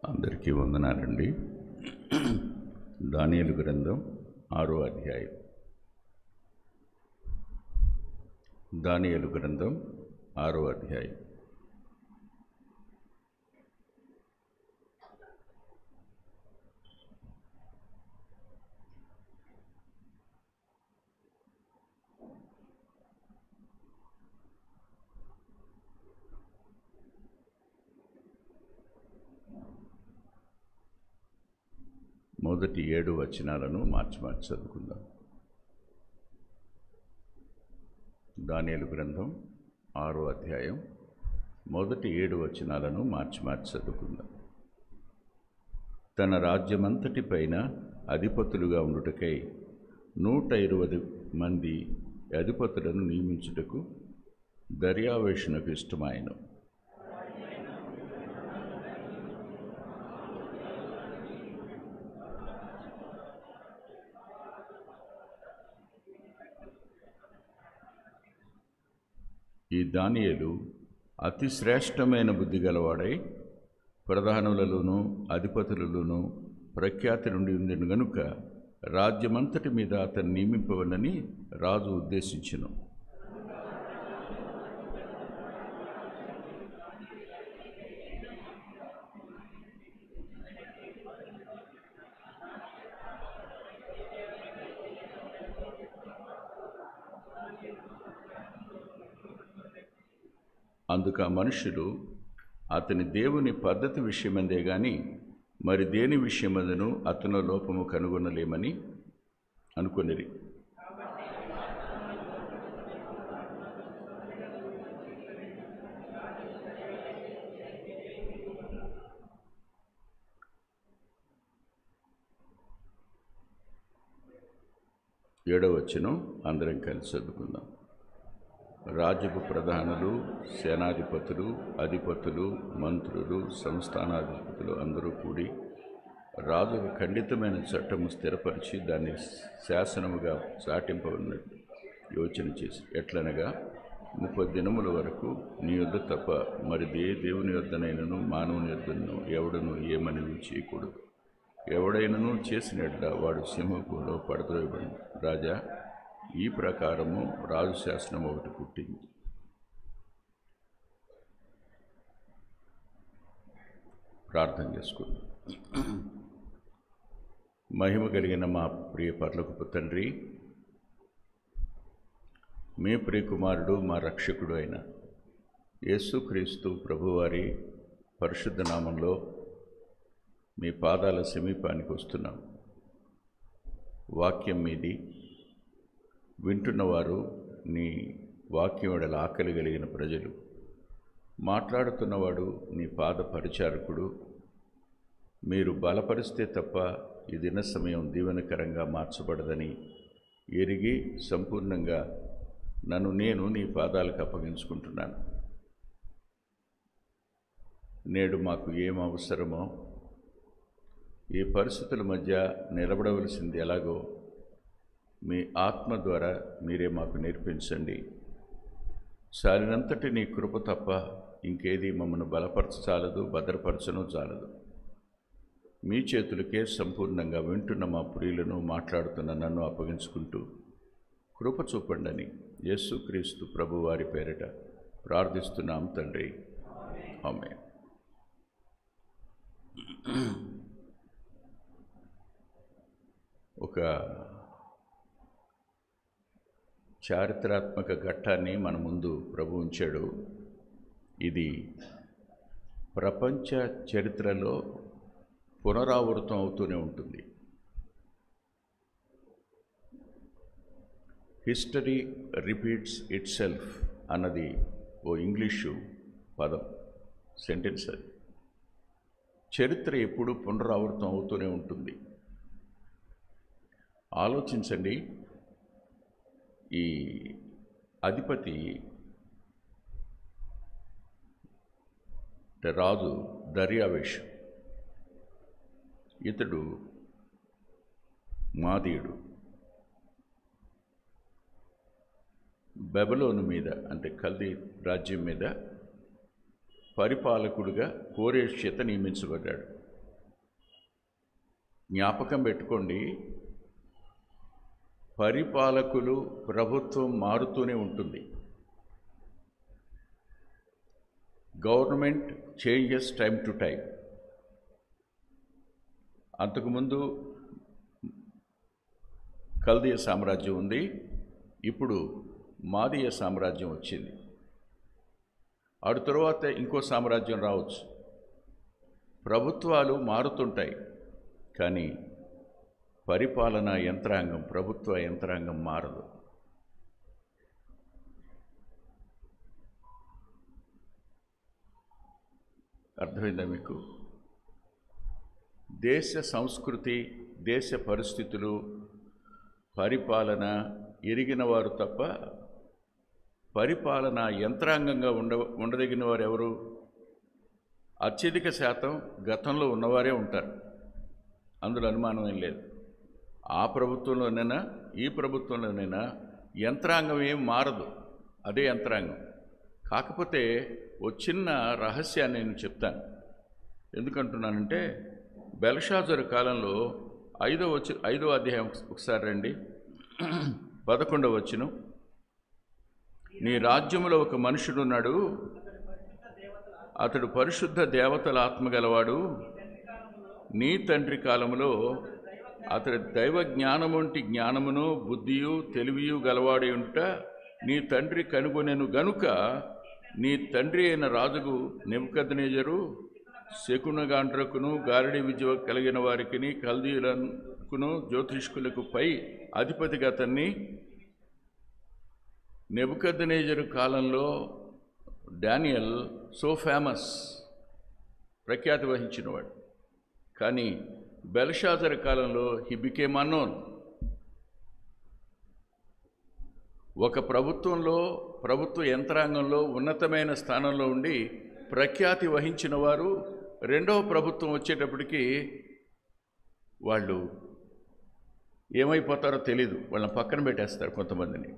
అందరికీ వందనాలండి. దానియేలు గ్రంథం 6వ అధ్యాయం. దానియేలు గ్రంథం 6వ అధ్యాయం. మొదటి 7 వచనాలను మార్చి చదువుకుందాం. దానియేలు గ్రంథం 6వ అధ్యాయం మొదటి 7 వచనాలను మార్చి చదువుకుందాం. తన రాజ్యమంతటి పైన అధిపతులుగా ఉండుటకై 120 మంది అధిపతులను నియమించుటకు దర్యావేషునకు ఇష్టమాయెను. ఈ దానియేలు అతి శ్రేష్టమైన బుద్ధి గలవాడై ప్రధానులలోనూ అధిపతులలోనూ ప్రఖ్యాతి నుండి ఉండిన గనుక రాజ్యమంతటి మీద అతన్ని నియమింపవలని రాజు ఉద్దేశించెను. అందుకు ఆ మనుషులు అతని దేవుని పద్ధతి విషయమందే గాని మరి దేని విషయమందును అతను లోపము కనుగొనలేమని అనుకొనిరి. ఏడవ వచనం అందరం కలిసి చదువుకుందాం. రాజుకు ప్రధానులు, సేనాధిపతులు, అధిపతులు, మంత్రులు, సంస్థానాధిపతులు అందరూ కూడి రాజుకు ఖండితమైన చట్టము స్థిరపరిచి దాన్ని శాసనముగా చాటింపవన్నట్టు యోచన చేసి, ఎట్లనగా 30 దినముల వరకు నీ యొద్ద తప్ప మరి దేవుని యొద్దనైనను మానవుని యొద్దను ఎవడను ఏమని చేయకూడదు. ఎవడైనను చేసినట్ల వాడు సింహపులో పడద్రోయబడి. రాజా, ఈ ప్రకారము రాజు శాసనం ఒకటి పుట్టింది. ప్రార్థన చేసుకుందాం. మహిమ కలిగిన మా ప్రియ పరలోకపు తండ్రి, మీ ప్రియ కుమారుడు మా రక్షకుడు అయిన యేసుక్రీస్తు ప్రభువారి పరిశుద్ధ నామంలో మీ పాదాల సమీపానికి వస్తున్నాం. వాక్యం మీది వింటున్నవారు, నీ వాక్యం ఎడల ఆకలి కలిగిన ప్రజలు, మాట్లాడుతున్నవాడు నీ పాద పరిచారకుడు. మీరు బలపరిస్తే తప్ప ఈ దిన సమయం దీవెనకరంగా మార్చబడదని ఎరిగి సంపూర్ణంగా నేను నీ పాదాలకు అప్పగించుకుంటున్నాను. నేడు మాకు ఏం అవసరమో, ఈ పరిస్థితుల మధ్య నిలబడవలసింది ఎలాగో మీ ఆత్మ ద్వారా మీరే మాకు నేర్పించండి. సారినంతటి నీ కృప తప్ప ఇంకేది మమ్మల్ని బలపరచాలదు, భద్రపరచను చాలదు. మీ చేతులకే సంపూర్ణంగా వింటున్న మా ప్రియులను, మాట్లాడుతున్న నన్ను అప్పగించుకుంటూ కృప చూపండి. యేసుక్రీస్తు ప్రభు వారి పేరిట ప్రార్థిస్తున్నాం తండ్రి, ఆమేన్. ఒక చారిత్రాత్మక ఘట్టాన్ని మన ముందు ప్రభు ఉంచాడు. ఇది ప్రపంచ చరిత్రలో పునరావృతం అవుతూనే ఉంటుంది. హిస్టరీ రిపీట్స్ ఇట్ సెల్ఫ్ అన్నది ఓ ఇంగ్లీషు పదం, సెంటెన్స్. అది చరిత్ర ఎప్పుడు పునరావృతం అవుతూనే ఉంటుంది. ఆలోచించండి. ఈ అధిపతి రాజు దర్యావేషు, ఇతడు మాదీయుడు. బబులోను మీద, అంటే కల్దీ రాజ్యం మీద పరిపాలకుడిగా కోరేషు చేత నియమించబడ్డాడు. జ్ఞాపకం పెట్టుకోండి, పరిపాలకులు, ప్రభుత్వం మారుతూనే ఉంటుంది. Government changes time to time. అంతకుముందు కల్దీయ సామ్రాజ్యం ఉంది, ఇప్పుడు మాదీయ సామ్రాజ్యం వచ్చింది. ఆడు తరువాత ఇంకో సామ్రాజ్యం రావచ్చు. ప్రభుత్వాలు మారుతుంటాయి, కానీ పరిపాలనా యంత్రాంగం, ప్రభుత్వ యంత్రాంగం మారదు. అర్థమైందా మీకు? దేశ సంస్కృతి, దేశ పరిస్థితులు, పరిపాలన ఎరిగిన వారు తప్ప పరిపాలనా యంత్రాంగంగా ఉండదగిన వారు ఎవరు? అత్యధిక శాతం గతంలో ఉన్నవారే ఉంటారు, అందులో అనుమానం ఏం లేదు. ఆ ప్రభుత్వంలోనైనా ఈ ప్రభుత్వంలోనైనా యంత్రాంగం ఏం మారదు, అదే యంత్రాంగం. కాకపోతే ఓ చిన్న రహస్యాన్ని నేను చెప్తాను. ఎందుకంటున్నానంటే, బెల్షాజరు కాలంలో 5వ అధ్యాయం ఒకసారి రండి, 11వ వచనం. నీ రాజ్యములో ఒక మనుషుడున్నాడు, అతడు పరిశుద్ధ దేవతల ఆత్మ గలవాడు. నీ తండ్రి కాలములో అతడు దైవ జ్ఞానము వంటి జ్ఞానమును, బుద్ధియు, తెలివియు గలవాడి ఉంట నీ తండ్రి కనుగొనెను గనుక నీ తండ్రి అయిన రాజుకు నెబుకద్నెజరు శకునగాండ్రకును, గారడి విద్య కలిగిన వారికిని, కల్దీయులకును, జ్యోతిష్కులకు పై అధిపతిగా అతన్ని. నెబుకద్నెజరు కాలంలో డానియల్ సో ఫేమస్, ప్రఖ్యాతి వహించినవాడు. కానీ బెల్షాజర్ కాలంలో హీ బికేమ్ అన్నోన్. ఒక ప్రభుత్వంలో, ప్రభుత్వ యంత్రాంగంలో ఉన్నతమైన స్థానంలో ఉండి ప్రఖ్యాతి వహించిన వారు రెండవ ప్రభుత్వం వచ్చేటప్పటికి వాళ్ళు ఏమైపోతారో తెలీదు, వాళ్ళని పక్కన పెట్టేస్తారు. కొంతమందిని,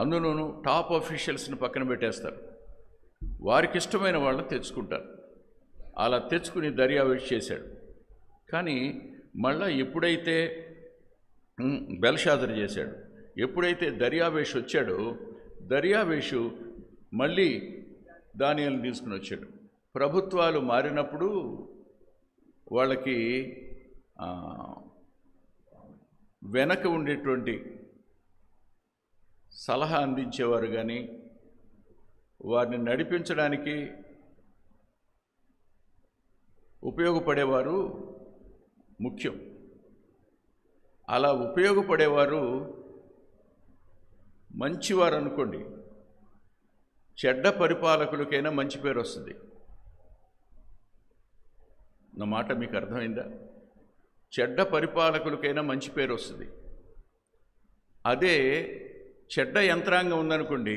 అందులోనూ టాప్ ఆఫీషియల్స్ని పక్కన పెట్టేస్తారు. వారికి ఇష్టమైన వాళ్ళని తెచ్చుకుంటారు. అలా తెచ్చుకుని దర్యావేష్ చేశాడు. కానీ మళ్ళా ఎప్పుడైతే బెల్షాజర్ చేశాడు, ఎప్పుడైతే దర్యావేష్ వచ్చాడో, దర్యావేషు మళ్ళీ దానియేలుని తీసుకుని వచ్చాడు. ప్రభుత్వాలు మారినప్పుడు వాళ్ళకి వెనక ఉండేటువంటి సలహా అందించేవారు కానీ, వారిని నడిపించడానికి ఉపయోగపడేవారు ముఖ్యం. అలా ఉపయోగపడేవారు మంచివారు అనుకోండి, చెడ్డ పరిపాలకులకైనా మంచి పేరు వస్తుంది. నా మాట మీకు అర్థమైందా? చెడ్డ పరిపాలకులకైనా మంచి పేరు వస్తుంది. అదే చెడ్డ యంత్రాంగం ఉందనుకోండి,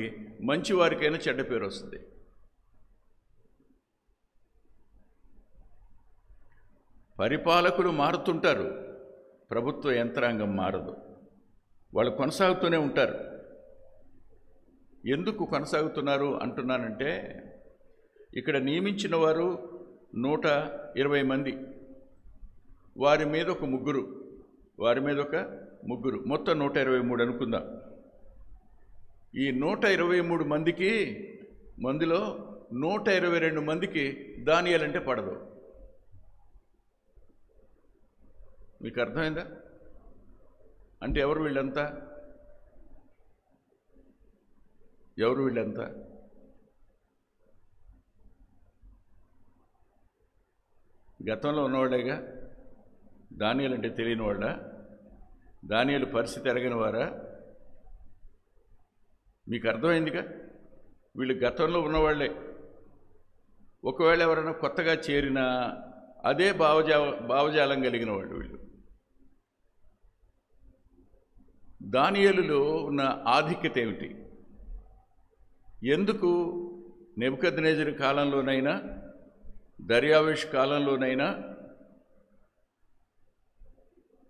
మంచి వారికైనా చెడ్డ పేరు వస్తుంది. పరిపాలకులు మారుతుంటారు, ప్రభుత్వ యంత్రాంగం మారదు. వాళ్ళు కొనసాగుతూనే ఉంటారు. ఎందుకు కొనసాగుతున్నారు అంటున్నానంటే, ఇక్కడ నియమించిన వారు 120 మంది, వారి మీద ఒక ముగ్గురు, మొత్తం 123 అనుకుందాం. ఈ 123 మందికి, మందిలో 122 మందికి దానియేలు అంటే పడదు. మీకు అర్థమైందా? అంటే ఎవరు వీళ్ళంతా? గతంలో ఉన్నవాళ్ళేగా. దానియేలు అంటే తెలియని వాళ్ళ? దానియేలు పరిస్థితి ఎరగని వారా? మీకు అర్థమైందిగా, వీళ్ళు గతంలో ఉన్నవాళ్లే. ఒకవేళ ఎవరైనా కొత్తగా చేరినా అదే భావజాలం కలిగిన వాళ్ళు వీళ్ళు. దానియేలులో ఉన్న ఆధిక్యత ఏమిటి? ఎందుకు నెబుకద్నెజరు కాలంలోనైనా, దర్యావేష్ కాలంలోనైనా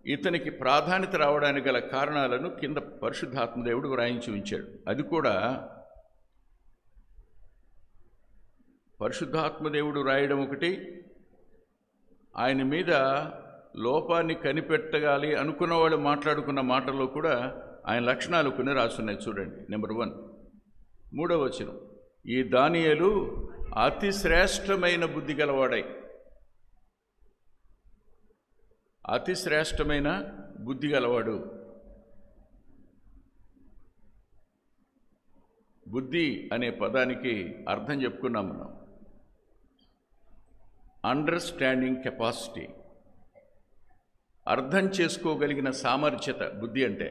ఇతనికి ప్రాధాన్యత రావడానికి గల కారణాలను కింద పరిశుద్ధాత్మదేవుడు వ్రాయించి ఉంచాడు. అది కూడా పరిశుద్ధాత్మదేవుడు రాయడం ఒకటి, ఆయన మీద లోపాన్ని కనిపెట్టగాలి అనుకున్న వాళ్ళు మాట్లాడుకున్న మాటల్లో కూడా ఆయన లక్షణాలు కొన్ని రాస్తున్నాయి. చూడండి. నెంబర్ 1, 3వ వచనం, ఈ దానియేలు అతి శ్రేష్టమైన బుద్ధి గలవాడై. అతి శ్రేష్టమైన బుద్ధి గలవాడు. బుద్ధి అనే పదానికి అర్థం చెప్పుకున్నాం మనం. అండర్స్టాండింగ్ కెపాసిటీ, అర్థం చేసుకోగలిగిన సామర్థ్యత బుద్ధి అంటే.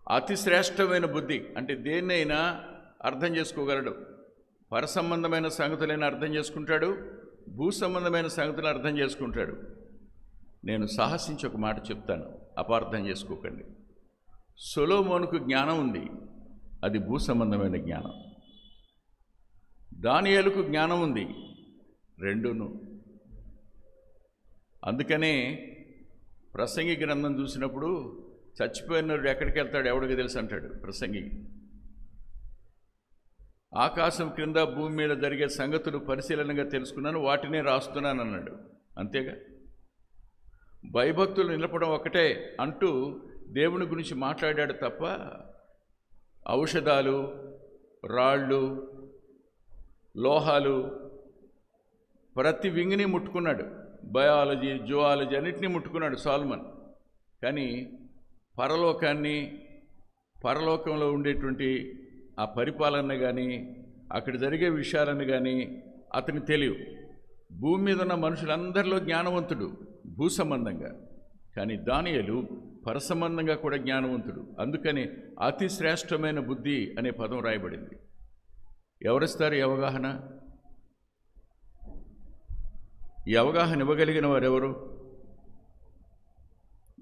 అతి శ్రేష్టమైన బుద్ధి అంటే దేన్నైనా అర్థం చేసుకోగలడు. పరసంబంధమైన సంగతులైనా అర్థం చేసుకుంటాడు, భూ సంబంధమైన సంగతులు అర్థం చేసుకుంటాడు. నేను సాహసించి ఒక మాట చెప్తాను, అపార్థం చేసుకోకండి. సొలొమోనుకు జ్ఞానం ఉంది, అది భూ సంబంధమైన జ్ఞానం. దానియేలుకు జ్ఞానం ఉంది, రెండును. అందుకనే ప్రసంగి గ్రంథం చూసినప్పుడు చచ్చిపోయినోడు ఎక్కడికి వెళ్తాడు ఎవడికి తెలుసు అంటాడు ప్రసంగి. ఆకాశం క్రింద భూమి మీద జరిగే సంగతులు పరిశీలనగా తెలుసుకున్నాను, వాటినే రాస్తున్నాను అన్నాడు. అంతేగా. భయభక్తులు నిలపడం ఒకటే అంటూ దేవుని గురించి మాట్లాడాడు తప్ప ఔషధాలు, రాళ్ళు, లోహాలు ప్రతి వింగిని ముట్టుకున్నాడు. బయాలజీ, జువాలజీ అన్నిటినీ ముట్టుకున్నాడు సొలొమోన్. కానీ పరలోకాన్ని, పరలోకంలో ఉండేటువంటి ఆ పరిపాలన కానీ అక్కడ జరిగే విషయాలను కానీ అతనికి తెలియవు. భూమి మీద ఉన్న మనుషులందరిలో జ్ఞానవంతుడు భూ సంబంధంగా, కానీ దానియేలు పరసంబంధంగా కూడా జ్ఞానవంతుడు. అందుకని అతి శ్రేష్టమైన బుద్ధి అనే పదం రాయబడింది. ఎవరిస్తారు ఈ అవగాహన? ఈ అవగాహన ఇవ్వగలిగిన వారెవరు?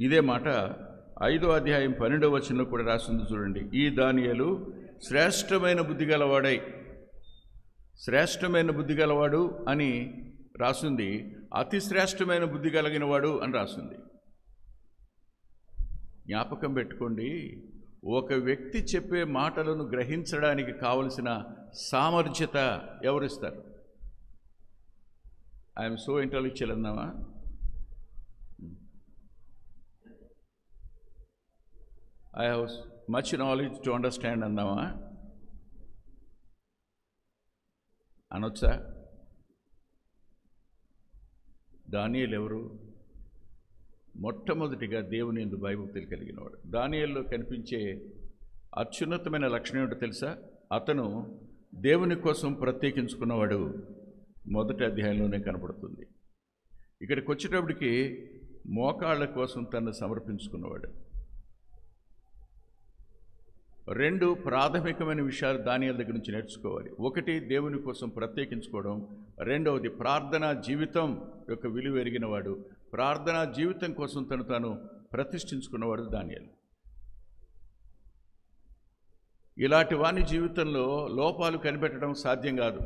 ఇదే మాట 5వ అధ్యాయం 12వ వచనంలో కూడా రాసింది. చూడండి. ఈ దానియేలు శ్రేష్టమైన బుద్ధి గలవాడై, శ్రేష్టమైన బుద్ధి గలవాడు అని రాసింది, అతి శ్రేష్టమైన బుద్ధి కలిగిన వాడు అని రాసింది. జ్ఞాపకం పెట్టుకోండి, ఒక వ్యక్తి చెప్పే మాటలను గ్రహించడానికి కావలసిన సామర్థ్యత ఎవరిస్తారు? ఐఎమ్ సో ఇంటెలెక్చువల్ అన్నావా? I have much knowledge to understand అన్నావా? అనొచ్చా? దానియేలు ఎవరు? మొట్టమొదటిగా దేవుని యందు భయభక్తులు కలిగినవాడు. దానియేలులో కనిపించే అత్యున్నతమైన లక్షణం ఏంటో తెలుసా? అతను దేవుని కోసం ప్రత్యేకించుకున్నవాడు. మొదటి అధ్యాయంలోనే కనపడుతుంది. ఇక్కడికి వచ్చేటప్పటికి మోకాళ్ళ కోసం తను సమర్పించుకున్నవాడు. 2 ప్రాథమికమైన విషయాలు దానియేలు దగ్గర నుంచి నేర్చుకోవాలి. ఒకటి, దేవుని కోసం ప్రత్యేకించుకోవడం. రెండవది, ప్రార్థనా జీవితం యొక్క విలువ ఎరిగినవాడు. ప్రార్థనా జీవితం కోసం తాను ప్రతిష్ఠించుకున్నవాడు దానియేలు. ఇలాంటి వాని జీవితంలో లోపాలు కనిపెట్టడం సాధ్యం కాదు.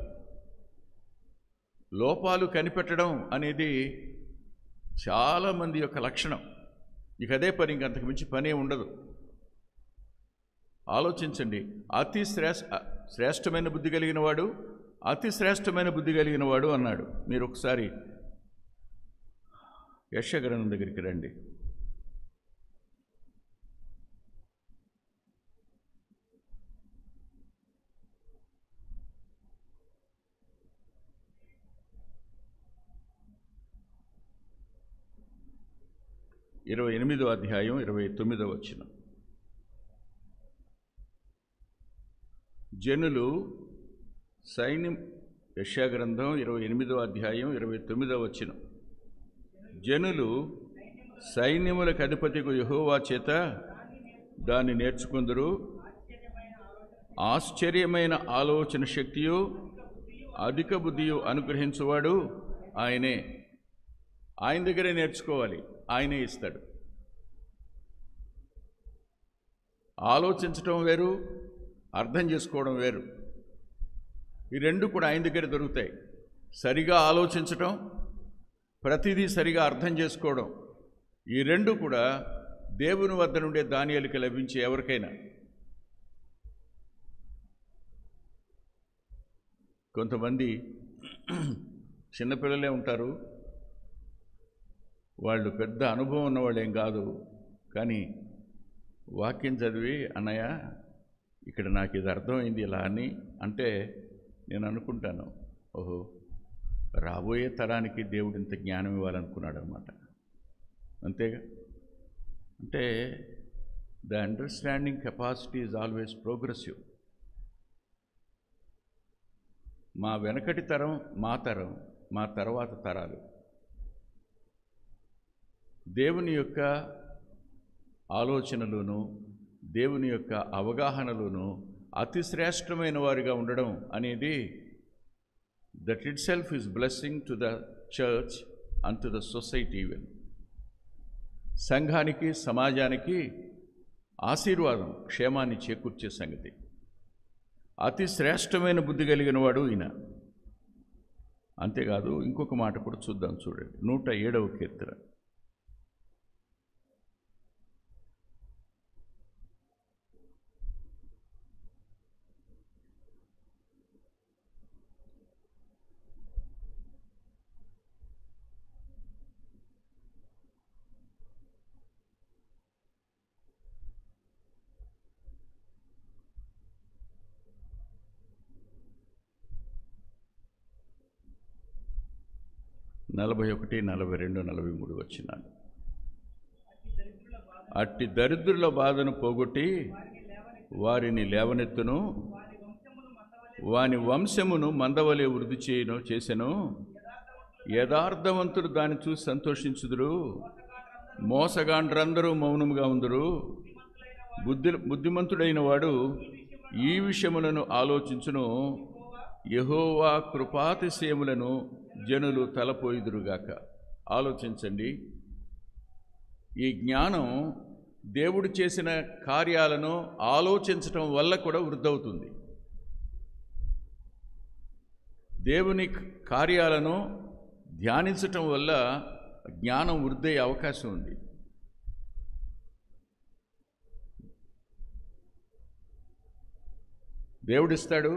లోపాలు కనిపెట్టడం అనేది చాలామంది యొక్క లక్షణం. ఇక అదే పని, ఇంకంతకు మించి పనే ఉండదు. ఆలోచించండి. అతి శ్రేష్టమైన బుద్ధి కలిగిన వాడు, అతి శ్రేష్టమైన బుద్ధి కలిగిన వాడు అన్నాడు. మీరు ఒకసారి యెషయా గ్రంథం దగ్గరికి రండి. ఇరవై 28వ అధ్యాయం 29వ వచనం. జనులు సైన్యం, యెషయా గ్రంథం 28వ అధ్యాయం 29వ వచనం. జనులు సైన్యములకు అధిపతికు యెహోవా చేత దాన్ని నేర్చుకుందరు. ఆశ్చర్యమైన ఆలోచన శక్తియు అధిక బుద్ధియు అనుగ్రహించువాడు ఆయనే. ఆయన దగ్గరే నేర్చుకోవాలి, ఆయనే ఇస్తాడు. ఆలోచించటం వేరు, అర్థం చేసుకోవడం వేరు. ఈ రెండు కూడా ఆయన దగ్గర దొరుకుతాయి. సరిగా ఆలోచించటం, ప్రతిదీ సరిగా అర్థం చేసుకోవడం, ఈ రెండు కూడా దేవుని వద్ద నుండే దానియేలుకి లభించే ఎవరికైనా. కొంతమంది చిన్నపిల్లలే ఉంటారు, వాళ్ళు పెద్ద అనుభవం ఉన్నవాళ్ళు ఏం కాదు, కానీ వాక్యం చదివి అన్నయ్య ఇక్కడ నాకు ఇది అర్థమైంది ఇలా అని అంటే నేను అనుకుంటాను, ఓహో రాబోయే తరానికి దేవుడు ఇంత జ్ఞానం ఇవ్వాలనుకున్నాడు అనమాట. అంతేగా. అంటే the understanding capacity is always progressive. మా వెనకటి తరం, మా తరం, మా తర్వాత తరాలు దేవుని యొక్క ఆలోచనలోను దేవుని యొక్క అవగాహనలోను అతి శ్రేష్టమైన వారిగా ఉండడం అనేది that it self is blessing to the church and to the society. Even సంఘానికి, సమాజానికి ఆశీర్వాదం, క్షేమాన్ని చేకూర్చే సంగతి. అతి శ్రేష్టమైన బుద్ధి కలిగిన వాడు ఈయన. అంతేకాదు, ఇంకొక మాట కూడా చూద్దాం. చూడండి 107వ కీర్తన. నలభై 42, 43 వచనాలు. అట్టి దరిద్రుల బాధను పోగొట్టి వారిని లేవనెత్తును, వాని వంశమును మందవలే వృద్ధి చేసెను. యథార్థవంతుడు దాన్ని చూసి సంతోషించుదురు, మోసగాండ్రందరూ మౌనముగా ఉందురు. బుద్ధిమంతుడైన వాడు ఈ విషయములను ఆలోచించును. యెహోవా కృపాతిశయములను జనులు తలపోయిదురుగాక. ఆలోచించండి, ఈ జ్ఞానం దేవుడు చేసిన కార్యాలను ఆలోచించటం వల్ల కూడా వృద్ధవుతుంది. దేవుని కార్యాలను ధ్యానించటం వల్ల జ్ఞానం వృద్ధయ్యే అవకాశం ఉంది. దేవుడిస్తాడు,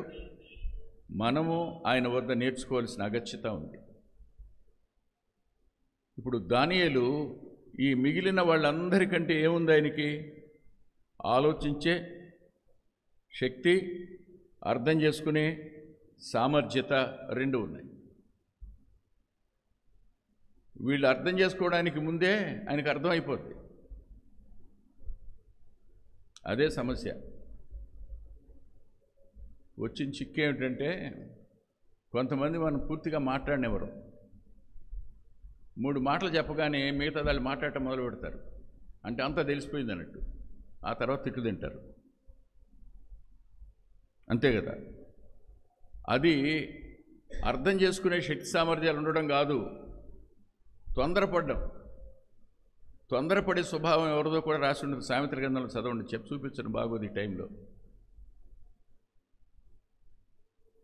మనము ఆయన వద్ద నేర్చుకోవాల్సిన అగత్యత ఉంది. ఇప్పుడు దానియేలు ఈ మిగిలిన వాళ్ళందరికంటే ఏముంది ఆయనకి? ఆలోచించే శక్తి, అర్థం చేసుకునే సామర్థ్యత రెండు ఉన్నాయి. వీళ్ళు అర్థం చేసుకోవడానికి ముందే ఆయనకు అర్థమైపోద్ది. అదే సమస్య. వచ్చిన చిక్కు ఏమిటంటే, కొంతమంది మనం పూర్తిగా మాట్లాడినెవరు 3 మాటలు చెప్పగానే మిగతా వాళ్ళు మాట్లాడటం మొదలు పెడతారు. అంటే అంతా తెలిసిపోయింది అన్నట్టు. ఆ తర్వాత తిట్లు తింటారు. అంతే కదా. అది అర్థం చేసుకునే శక్తి సామర్థ్యాలు ఉండడం కాదు, తొందరపడే స్వభావం ఎవరిదో కూడా రాసి ఉండదు. సామెతల గ్రంథంలో చదవండి, చూపించడం బాగోదు ఈ టైంలో.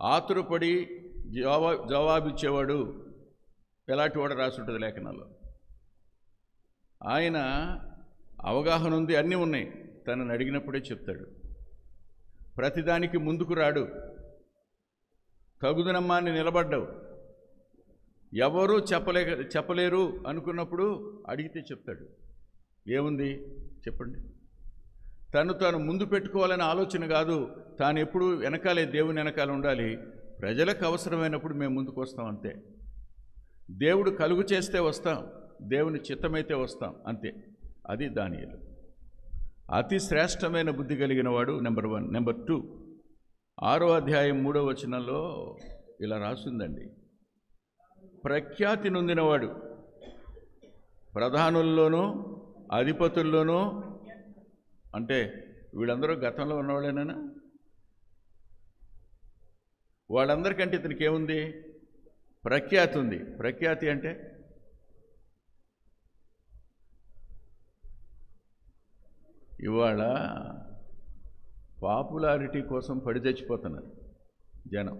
ఆతురపడి జవాబిచ్చేవాడు ఎలాంటి వాడు రాసి ఉంటుంది లేఖనాల్లో. ఆయన అవగాహన ఉంది, అన్నీ ఉన్నాయి, తనని అడిగినప్పుడే చెప్తాడు. ప్రతిదానికి ముందుకు రాడు, తగుదనమ్మాన్ని నిలబడ్డావు. ఎవరూ చెప్పలేరు అనుకున్నప్పుడు అడిగితే చెప్తాడు. ఏముంది చెప్పండి. తాను ముందు పెట్టుకోవాలనే ఆలోచన కాదు, తాను ఎప్పుడు వెనకాలే, దేవుని వెనకాల ఉండాలి. ప్రజలకు అవసరమైనప్పుడు మేము ముందుకు వస్తాం, అంతే. దేవుడు కలుగు చేస్తే వస్తాం, దేవుని చిత్తమైతే వస్తాం, అంతే. అది దానియేలు. అతి శ్రేష్టమైన బుద్ధి కలిగిన వాడు నెంబర్ 1. నెంబర్ 2, 6వ అధ్యాయం 3వ వచనంలో ఇలా రాసిందండి. ప్రఖ్యాతి నొందినవాడు, ప్రధానుల్లోనూ అధిపతుల్లోనూ. అంటే వీళ్ళందరూ గతంలో ఉన్నవాళ్ళేనా? వాళ్ళందరికంటే ఇతనికి ఏముంది? ప్రఖ్యాతి ఉంది. ప్రఖ్యాతి అంటే ఇవాళ పాపులారిటీ కోసం పడి చచ్చిపోతున్నారు జనం.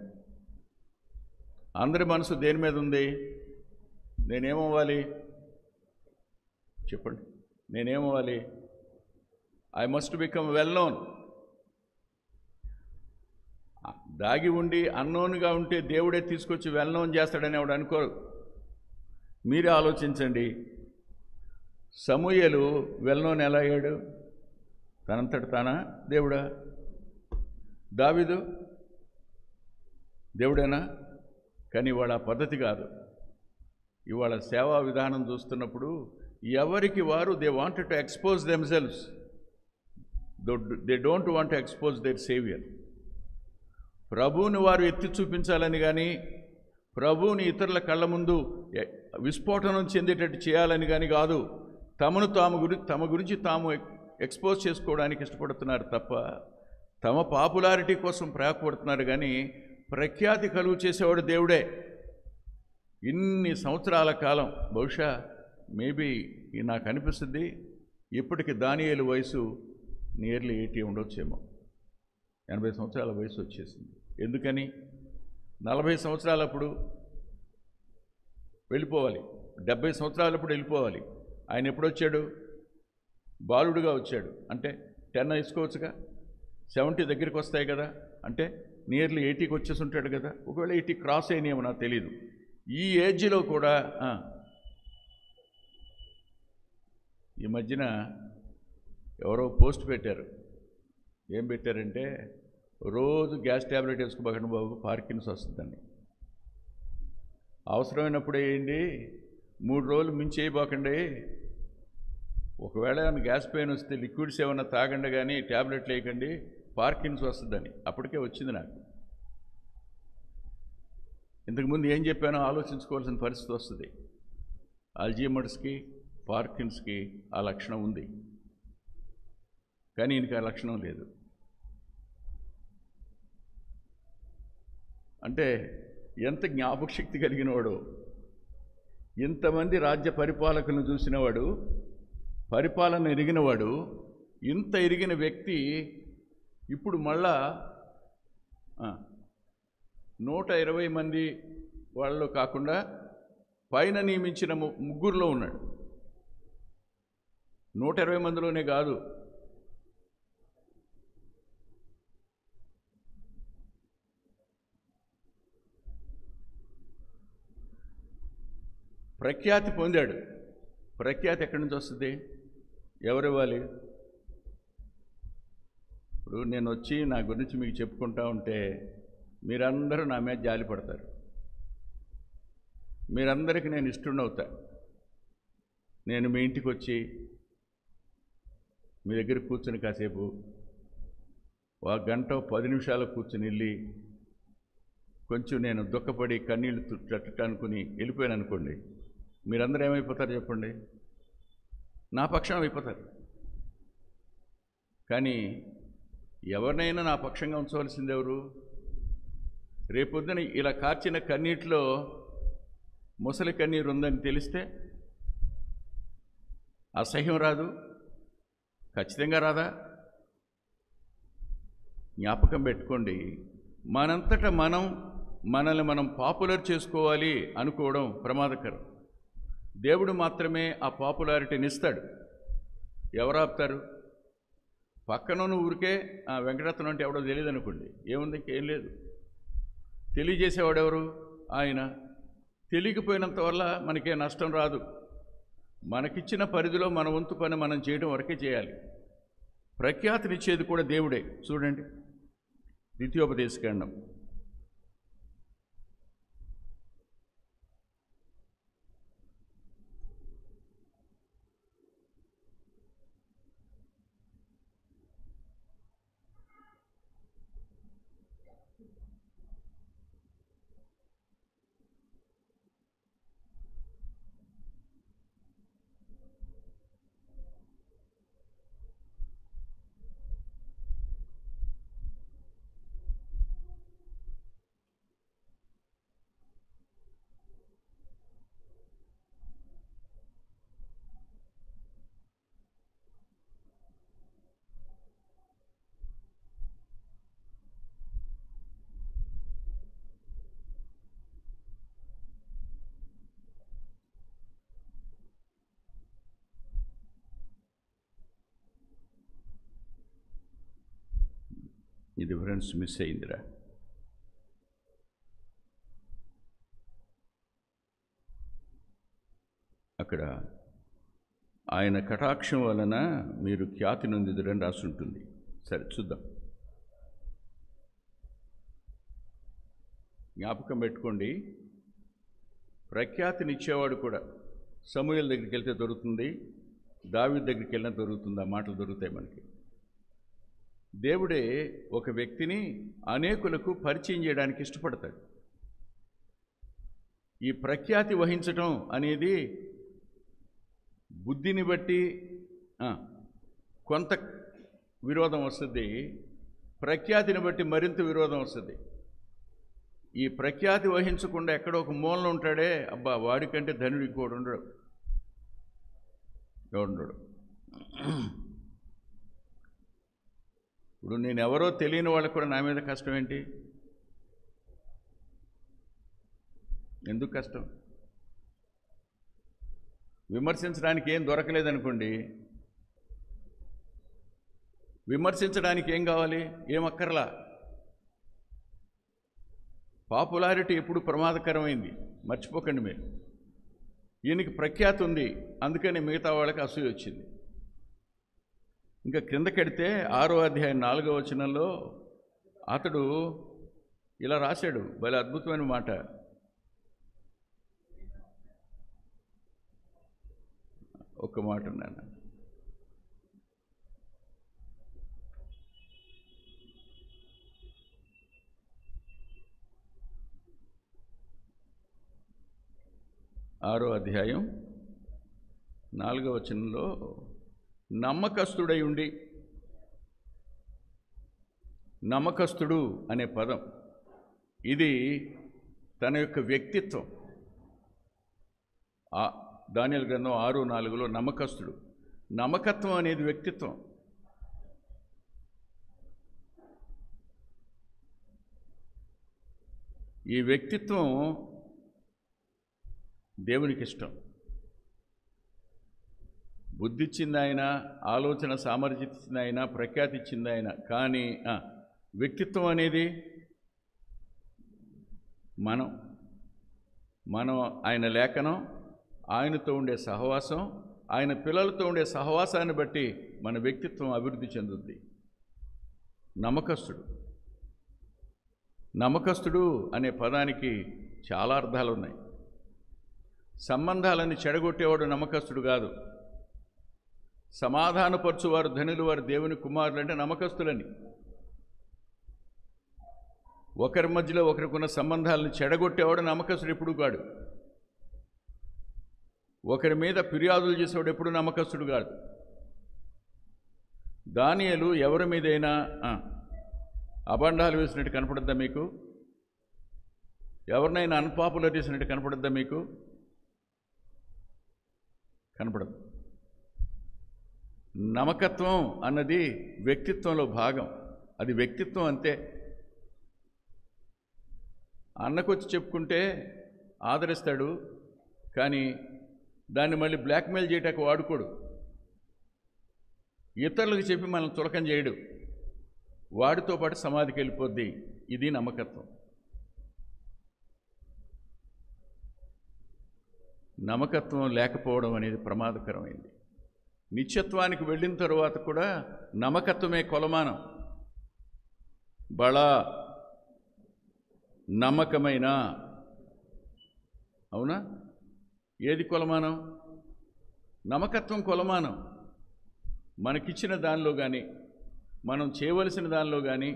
అందరి మనసు దేని మీద ఉంది? నేనేమవ్వాలి చెప్పండి, నేనేమవ్వాలి? I must become well known. దాగి ఉండి అన్నోన్గా ఉంటే దేవుడే తీసుకొచ్చి వెల్ నోన్ చేస్తాడని ఆవిడ అనుకోరు. మీరే ఆలోచించండి. సమూయేలు వెల్నోని ఎలా అయ్యాడు? తనంతట తానా దేవుడా? దావీదు దేవుడేనా? కానీ ఇవాళ ఆ పద్ధతి కాదు. ఇవాళ సేవా విధానం చూస్తున్నప్పుడు ఎవరికి వారు they wanted to expose themselves, they don't want to expose their saviour. ప్రభువుని వారు ఎత్తి చూపించాలని కానీ, ప్రభువుని ఇతరుల కళ్ళ ముందు విస్ఫోటనం చెందేటట్టు చేయాలని కానీ కాదు. తమ గురించి తాము ఎక్స్పోజ్ చేసుకోవడానికి ఇష్టపడుతున్నారు తప్ప తమ పాపులారిటీ కోసం ప్రయాసపడుతున్నారు. కానీ ప్రఖ్యాతి కలుగు చేసేవాడు దేవుడే. ఇన్ని సంవత్సరాల కాలం, బహుశా మేబీ నాకు అనిపిస్తుంది ఇప్పటికి దానియేలు వయసు నియర్లీ 80 ఉండొచ్చేమో. 80 సంవత్సరాల వయసు వచ్చేసింది. ఎందుకని? 40 సంవత్సరాలప్పుడు వెళ్ళిపోవాలి, 70 సంవత్సరాలప్పుడు వెళ్ళిపోవాలి. ఆయన ఎప్పుడు వచ్చాడు? బాలుడుగా వచ్చాడు. అంటే 10 వేసుకోవచ్చుగా, 70 దగ్గరికి వస్తాయి కదా, అంటే నియర్లీ 80కి వచ్చేసి ఉంటాడు కదా. ఒకవేళ 80 క్రాస్ అయినాయేమో నాకు తెలీదు. ఈ ఏజ్లో కూడా ఈ మధ్యన ఎవరో పోస్ట్ పెట్టారు. ఏం పెట్టారంటే, రోజు గ్యాస్ ట్యాబ్లెట్ వేసుకోబోకండి బాబు, పార్కిన్స్ వస్తుందని. అవసరమైనప్పుడు వేయండి, 3 రోజులు మించి వేయబోకండి. ఒకవేళ గ్యాస్ పెయిన్ వస్తే లిక్విడ్స్ ఏమన్నా తాగండి, కానీ ట్యాబ్లెట్లు వేయకండి, పార్కిన్స్ వస్తుందని. అప్పటికే వచ్చింది నాకు. ఇంతకుముందు ఏం చెప్పానో ఆలోచించుకోవాల్సిన పరిస్థితి వస్తుంది. అల్జీమర్స్కి, పార్కిన్స్కి ఆ లక్షణం ఉంది, కానీ ఈయనకి ఆ లక్షణం లేదు. అంటే ఎంత జ్ఞాపకశక్తి కలిగినవాడు, ఇంతమంది రాజ్య పరిపాలకులను చూసినవాడు, పరిపాలన ఎరిగినవాడు, ఇంత ఎరిగిన వ్యక్తి ఇప్పుడు మళ్ళా 120 మంది వాళ్ళు కాకుండా పైన నియమించిన ముగ్గురులో ఉన్నాడు. 120 మందిలోనే కాదు, ప్రఖ్యాతి పొందాడు. ప్రఖ్యాతి ఎక్కడి నుంచి వస్తుంది? ఎవరివ్వాలి? ఇప్పుడు నేను వచ్చి నా గురించి మీకు చెప్పుకుంటా ఉంటే మీరందరూ నా మీద జాలి పడతారు, మీరందరికీ నేను ఇష్టడవుతా. నేను మీ ఇంటికి వచ్చి మీ దగ్గర కూర్చొని కాసేపు 1 గంట 10 నిమిషాలు కూర్చొని వెళ్ళి కొంచెం నేను దుఃఖపడి కన్నీళ్ళు తట్టుకనుకుని వెళ్ళిపోయాను అనుకోండి, మీరందరూ ఏమైపోతారు చెప్పండి? నా పక్షం అయిపోతారు. కానీ ఎవరినైనా నా పక్షంగా ఉంచవలసింది ఎవరు? రేపొద్దున ఇలా కార్చిన కన్నీటిలో ముసలి కన్నీరు ఉందని తెలిస్తే అసహ్యం రాదు? ఖచ్చితంగా రాదా? జ్ఞాపకం పెట్టుకోండి, మనంతటా మనల్ని మనం పాపులర్ చేసుకోవాలి అనుకోవడం ప్రమాదకరం. దేవుడు మాత్రమే ఆ పాపులారిటీని ఇస్తాడు. ఎవరు ఆపుతారు? పక్కన ఊరికే వెంకటరత్నం అంటే ఎవడో తెలియదు అనుకోండి, ఏముంది? ఏం లేదు. తెలియజేసేవాడు ఎవరు? ఆయన. తెలియకపోయినంత వల్ల మనకే నష్టం రాదు. మనకిచ్చిన పరిధిలో మన వంతు పని మనం చేయడం వరకే చేయాలి. ప్రఖ్యాతినిచ్చేది కూడా దేవుడే. చూడండి, ద్వితీయోపదేశకాండం ఈ డిఫరెన్స్ మిస్ అయిందిరా. అక్కడ ఆయన కటాక్షం వలన మీరు ఖ్యాతి నొందిదురని రాసి ఉంటుంది. సరే చూద్దాం. జ్ఞాపకం పెట్టుకోండి, ప్రఖ్యాతినిచ్చేవాడు కూడా సమూయేలు దగ్గరికి వెళ్తే దొరుకుతుంది, దావీదు దగ్గరికి వెళ్ళినా దొరుకుతుంది. ఆ మాటలు దొరుకుతాయి మనకి. దేవుడే ఒక వ్యక్తిని అనేకులకు పరిచయం చేయడానికి ఇష్టపడతాడు. ఈ ప్రఖ్యాతి వహించటం అనేది బుద్ధిని బట్టి కొంత విరోధం వస్తుంది, ప్రఖ్యాతిని బట్టి మరింత విరోధం వస్తుంది. ఈ ప్రఖ్యాతి వహించకుండా ఎక్కడో ఒక మూలన ఉంటాడే, అబ్బా వాడికంటే ధనుడు ఇంకోడు ఉండడు. ఇప్పుడు నేను ఎవరో తెలియని వాళ్ళకు కూడా నా మీద కష్టం ఏంటి? ఎందుకు కష్టం? విమర్శించడానికి ఏం దొరకలేదనుకోండి, విమర్శించడానికి ఏం కావాలి? ఏం అక్కర్లా. పాపులారిటీ ఎప్పుడు ప్రమాదకరమైంది, మర్చిపోకండి మీరు. ఈయనకి ప్రఖ్యాతి ఉంది, అందుకని మిగతా వాళ్ళకి అసూయ వచ్చింది. ఇంకా క్రిందకెడితే 6వ అధ్యాయం 4వ వచనంలో అతడు ఇలా రాశాడు, భలే అద్భుతమైన మాట. ఒక్క మాట నాన్న, ఆరో అధ్యాయం 4వ వచనంలో నమ్మకస్తుడై ఉండి, నమ్మకస్తుడు అనే పదం ఇది తన యొక్క వ్యక్తిత్వం. దానియేలు గ్రంథం 6:4లో నమ్మకస్తుడు. నమ్మకత్వం అనేది వ్యక్తిత్వం. ఈ వ్యక్తిత్వం దేవునికి ఇష్టం. బుద్ధి ఇచ్చింది ఆయన, ఆలోచన సామర్థ్యం ఇచ్చింది ఆయన, ప్రఖ్యాతి ఇచ్చింది ఆయన. కానీ వ్యక్తిత్వం అనేది మనం ఆయన లేఖనం, ఆయనతో ఉండే సహవాసం, ఆయన పిల్లలతో ఉండే సహవాసాన్ని బట్టి మన వ్యక్తిత్వం అభివృద్ధి చెందుద్ది. నమ్మకస్తుడు అనే పదానికి చాలా అర్థాలు ఉన్నాయి. సంబంధాలని చెడగొట్టేవాడు నమ్మకస్తుడు కాదు. సమాధానపరచువారు ధనులు, వారు దేవుని కుమారులు అంటే నమ్మకస్తులని. ఒకరి మధ్యలో ఒకరికున్న సంబంధాలను చెడగొట్టేవాడు నమ్మకస్తుడు ఎప్పుడు కాడు. ఒకరి మీద ఫిర్యాదులు చేసేవాడు ఎప్పుడు నమ్మకస్తుడు కాదు. దానియేలు ఎవరి మీదైనా అబండాలు వేసినట్టు కనపడద్దా మీకు? ఎవరినైనా అన్పాపులర్ చేసినట్టు కనపడద్దా మీకు? కనపడదు. నమ్మకత్వం అన్నది వ్యక్తిత్వంలో భాగం. అది వ్యక్తిత్వం అంతే. అన్నకొచ్చి చెప్పుకుంటే ఆదరిస్తాడు, కానీ దాన్ని మళ్ళీ బ్లాక్మెయిల్ చేయటానికి వాడుకోడు. ఇతరులకు చెప్పి మనల్ని చులకం చేయడు, వాడితో పాటు సమాధికి వెళ్ళిపోద్ది. ఇది నమ్మకత్వం. నమ్మకత్వం లేకపోవడం అనేది ప్రమాదకరమైంది. నిత్యత్వానికి వెళ్ళిన తరువాత కూడా నమ్మకత్వమే కొలమానం. బళ నమ్మకమైన, అవునా? ఏది కొలమానం? నమ్మకత్వం కొలమానం. మనకిచ్చిన దానిలో కానీ, మనం చేయవలసిన దానిలో కానీ,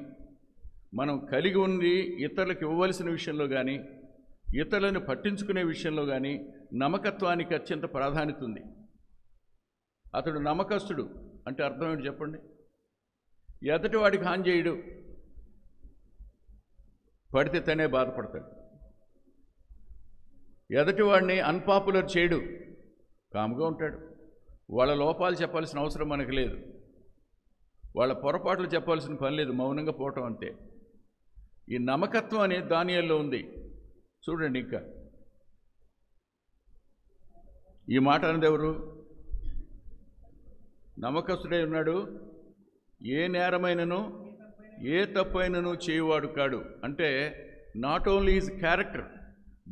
మనం కలిగి ఉండి ఇతరులకు ఇవ్వవలసిన విషయంలో కానీ, ఇతరులను పట్టించుకునే విషయంలో కానీ నమ్మకత్వానికి అత్యంత ప్రాధాన్యత ఉంది. అతడు నమ్మకస్తుడు అంటే అర్థం ఏంటి చెప్పండి? ఎదటి వాడికి హాని చేయడు, పడితే తనే బాధపడతాడు. ఎదటి వాడిని అన్పాపులర్ చేయడు, కామ్గా ఉంటాడు. వాళ్ళ లోపాలు చెప్పాల్సిన అవసరం మనకు లేదు, వాళ్ళ పొరపాట్లు చెప్పాల్సిన పని లేదు, మౌనంగా పోవటం అంతే. ఈ నమ్మకత్వం అనేది దానియేలులో ఉంది. చూడండి, ఇంకా ఈ మాట అనేది ఎవరు? నమ్మకస్తుడై ఉన్నాడు, ఏ నేరమైనను ఏ తప్పైనను చేయువాడు కాడు. అంటే not only his character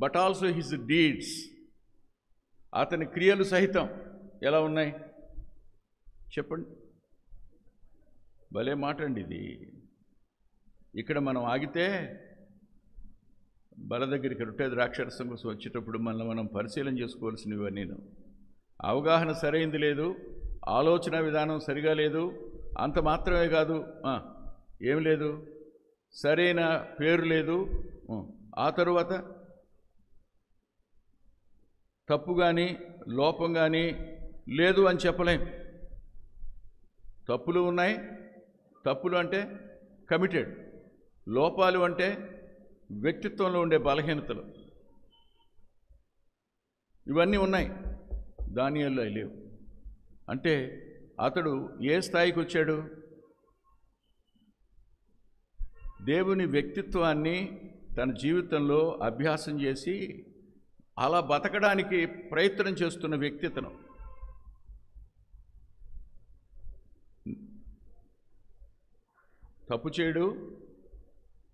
but also his deeds. అతని క్రియలు సహితం ఎలా ఉన్నాయి చెప్పండి. భలే మాట అండి ఇది. ఇక్కడ మనం ఆగితే బల దగ్గరికి రొట్టె ద్రాక్షరసం కోసం వచ్చేటప్పుడు మనం పరిశీలన చేసుకోవాల్సినవి నేను. అవగాహన సరైంది లేదు, ఆలోచన విధానం సరిగా లేదు, అంత మాత్రమే కాదు, ఏం లేదు, సరైన పేరు లేదు. ఆ తరువాత తప్పు కానీ లోపం కానీ లేదు అని చెప్పలేం. తప్పులు ఉన్నాయి, తప్పులు అంటే కమిటెడ్, లోపాలు అంటే వ్యక్తిత్వంలో ఉండే బలహీనతలు, ఇవన్నీ ఉన్నాయి. దానియేలులో లేవు. అంటే అతడు ఏ స్థాయికి వచ్చాడు? దేవుని వ్యక్తిత్వాన్ని తన జీవితంలో అభ్యాసం చేసి అలా బతకడానికి ప్రయత్నం చేస్తున్న వ్యక్తిత్వం. తప్పు చేయడు,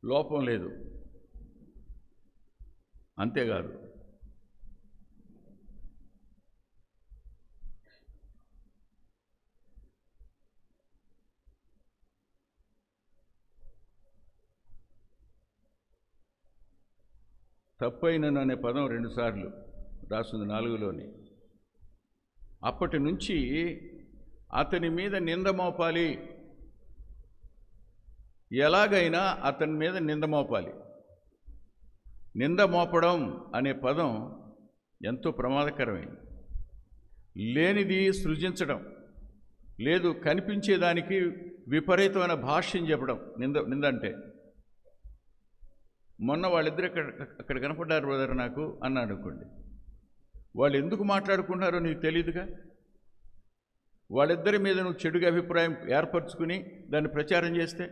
లోపం లేదు. అంతేకాదు, తప్పైనను అనే పదం 2 సార్లు రాసింది 4లోని. అప్పటి నుంచి అతని మీద నింద మోపాలి, ఎలాగైనా అతని మీద నింద మోపాలి. నింద మోపడం అనే పదం ఎంతో ప్రమాదకరమైంది. లేనిది సృజించడం, లేదు కనిపించేదానికి విపరీతమైన భాష్యం చెప్పడం నింద అంటే. మొన్న వాళ్ళిద్దరు అక్కడ కనపడ్డారు బ్రదర్ నాకు అన్నాడు అనుకోండి. వాళ్ళు ఎందుకు మాట్లాడుకుంటున్నారో నీకు తెలియదుగా. వాళ్ళిద్దరి మీద నువ్వు చెడుగా అభిప్రాయం ఏర్పరచుకుని దాన్ని ప్రచారం చేస్తే